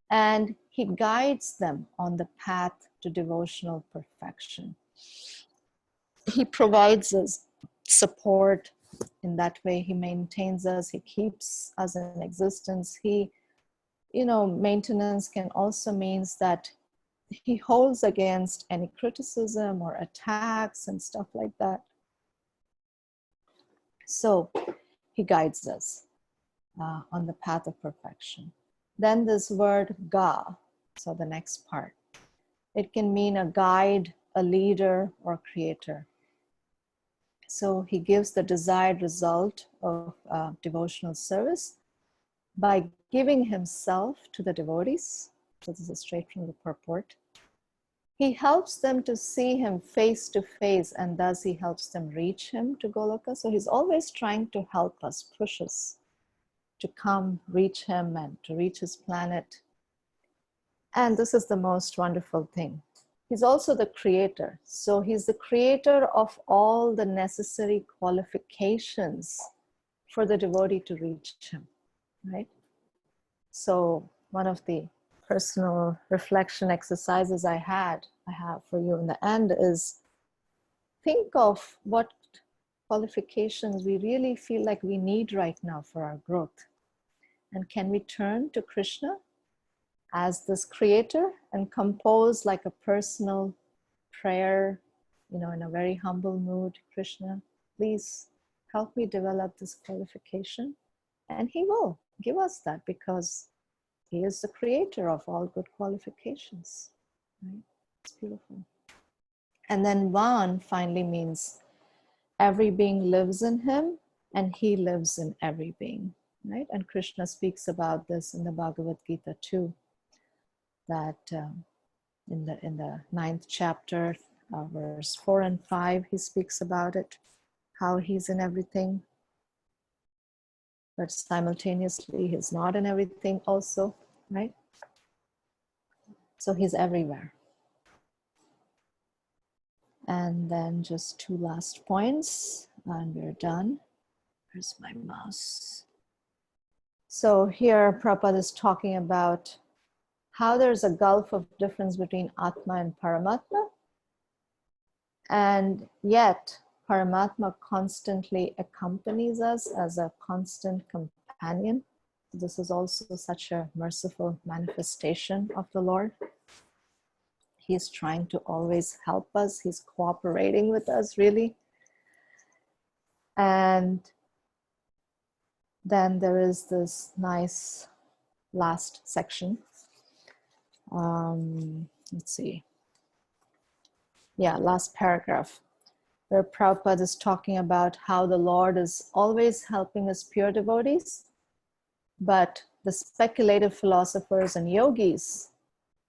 and he guides them on the path to devotional perfection. He provides us support in that way. He maintains us. He keeps us in existence. He, you know, maintenance can also means that he holds against any criticism or attacks and stuff like that. So he guides us on the path of perfection. Then this word ga, so the next part, it can mean a guide, a leader, or creator. So he gives the desired result of devotional service by giving himself to the devotees. So this is straight from the purport. He helps them to see him face to face, and thus he helps them reach him to Goloka. So he's always trying to help us, push us to come reach him and to reach his planet. And this is the most wonderful thing. He's also the creator. So he's the creator of all the necessary qualifications for the devotee to reach him, right? So one of the personal reflection exercises I have for you in the end is think of what qualifications we really feel like we need right now for our growth. And can we turn to Krishna as this creator and compose like a personal prayer, you know, in a very humble mood? Krishna, please help me develop this qualification. And he will give us that because he is the creator of all good qualifications. Right? It's beautiful. And then Van finally means every being lives in him and he lives in every being, right? And Krishna speaks about this in the Bhagavad-Gita too, that in the 9th chapter, verse 4 and 5, he speaks about it, how he's in everything, but simultaneously he's not in everything also, right? So he's everywhere. And then just 2 last points and we're done. Where's my mouse? So here Prabhupada is talking about how there's a gulf of difference between Atma and Paramatma. And yet Paramatma constantly accompanies us as a constant companion. This is also such a merciful manifestation of the Lord. He's trying to always help us. He's cooperating with us, really. And then there is this nice last section. Let's see. Yeah, last paragraph, where Prabhupada is talking about how the Lord is always helping his pure devotees, but the speculative philosophers and yogis,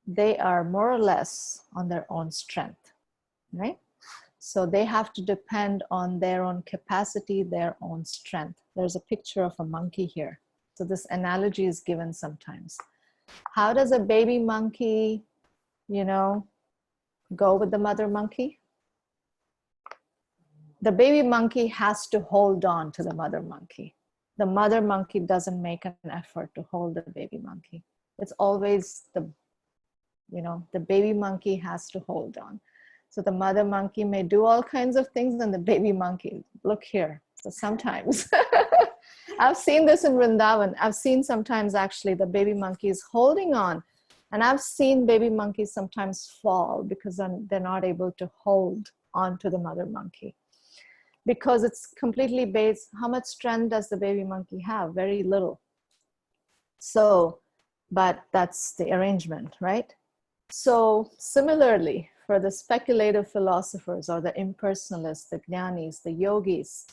they are more or less on their own strength, right? So they have to depend on their own capacity, their own strength. There's a picture of a monkey here. So this analogy is given sometimes. How does a baby monkey, go with the mother monkey? The baby monkey has to hold on to the mother monkey. The mother monkey doesn't make an effort to hold the baby monkey. It's always the baby monkey has to hold on. So the mother monkey may do all kinds of things and the baby monkey, look here. So sometimes, I've seen this in Vrindavan. I've seen sometimes actually the baby monkey is holding on. And I've seen baby monkeys sometimes fall because they're not able to hold on to the mother monkey. Because it's completely based, how much strength does the baby monkey have? Very little. So, but that's the arrangement, right? So similarly, for the speculative philosophers or the impersonalists, the jnanis, the yogis,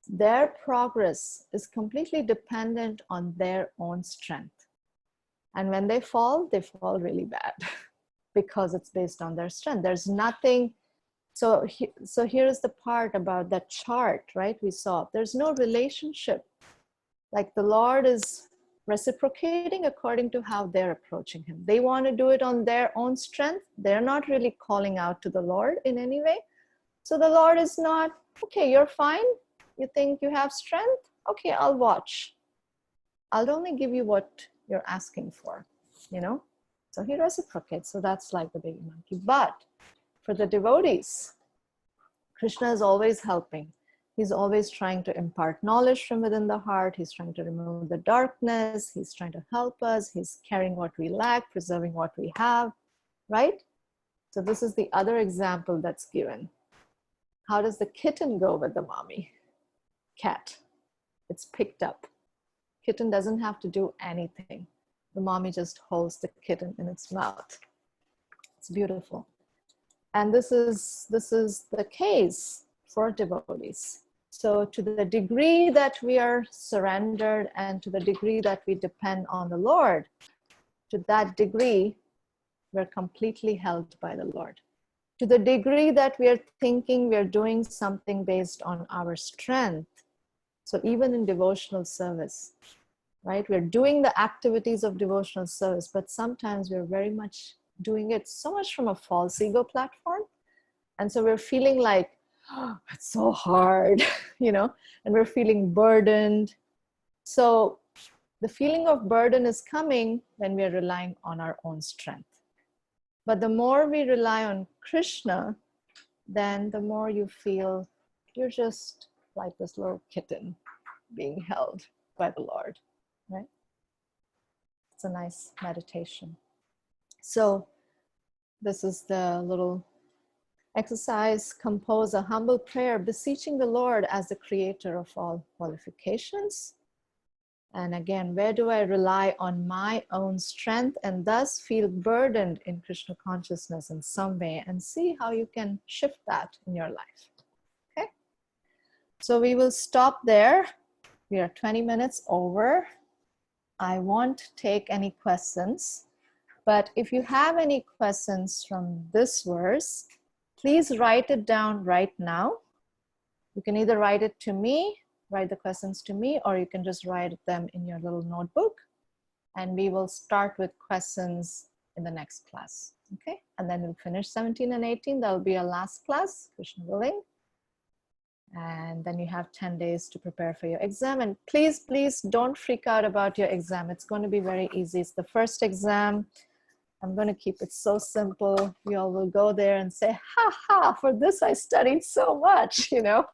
their progress is completely dependent on their own strength. And when they fall really bad because it's based on their strength. There's nothing. So here's the part about that chart, right? We saw there's no relationship. Like the Lord is reciprocating according to how they're approaching him. They want to do it on their own strength. They're not really calling out to the Lord in any way. So the Lord is not, okay, you're fine. You think you have strength? Okay, I'll watch. I'll only give you what you're asking for, So he reciprocates. So that's like the baby monkey. But for the devotees, Krishna is always helping. He's always trying to impart knowledge from within the heart. He's trying to remove the darkness. He's trying to help us. He's carrying what we lack, preserving what we have, right? So this is the other example that's given. How does the kitten go with the mommy cat? It's picked up. Kitten doesn't have to do anything. The mommy just holds the kitten in its mouth. It's beautiful. And this is the case for devotees. So to the degree that we are surrendered and to the degree that we depend on the Lord, to that degree, we're completely held by the Lord. To the degree that we are thinking we're doing something based on our strength, so even in devotional service, right? We're doing the activities of devotional service, but sometimes we're very much doing it so much from a false ego platform. And so we're feeling like, oh, it's so hard, and we're feeling burdened. So the feeling of burden is coming when we're relying on our own strength. But the more we rely on Krishna, then the more you feel you're just like this little kitten being held by the Lord, right? It's a nice meditation. So this is the little exercise. Compose a humble prayer beseeching the Lord as the creator of all qualifications And again, where do I rely on my own strength and thus feel burdened in Krishna consciousness in some way, and see how you can shift that in your life. Okay. So we will stop there. We are 20 minutes over. I won't take any questions, but if you have any questions from this verse, please write it down right now. You can either write it to me, write the questions to me, or you can just write them in your little notebook, and we will start with questions in the next class. Okay, and then we'll finish 17 and 18. That will be our last class, Krishna willing. And then you have 10 days to prepare for your exam. And please, please don't freak out about your exam. It's going to be very easy. It's the first exam. I'm going to keep it so simple. You all will go there and say, ha ha, for this I studied so much, you know.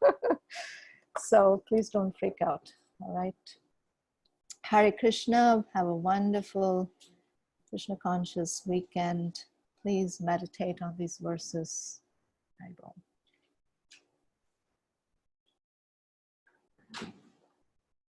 So please don't freak out. All right. Hare Krishna. Have a wonderful Krishna conscious weekend. Please meditate on these verses. Hare Bol.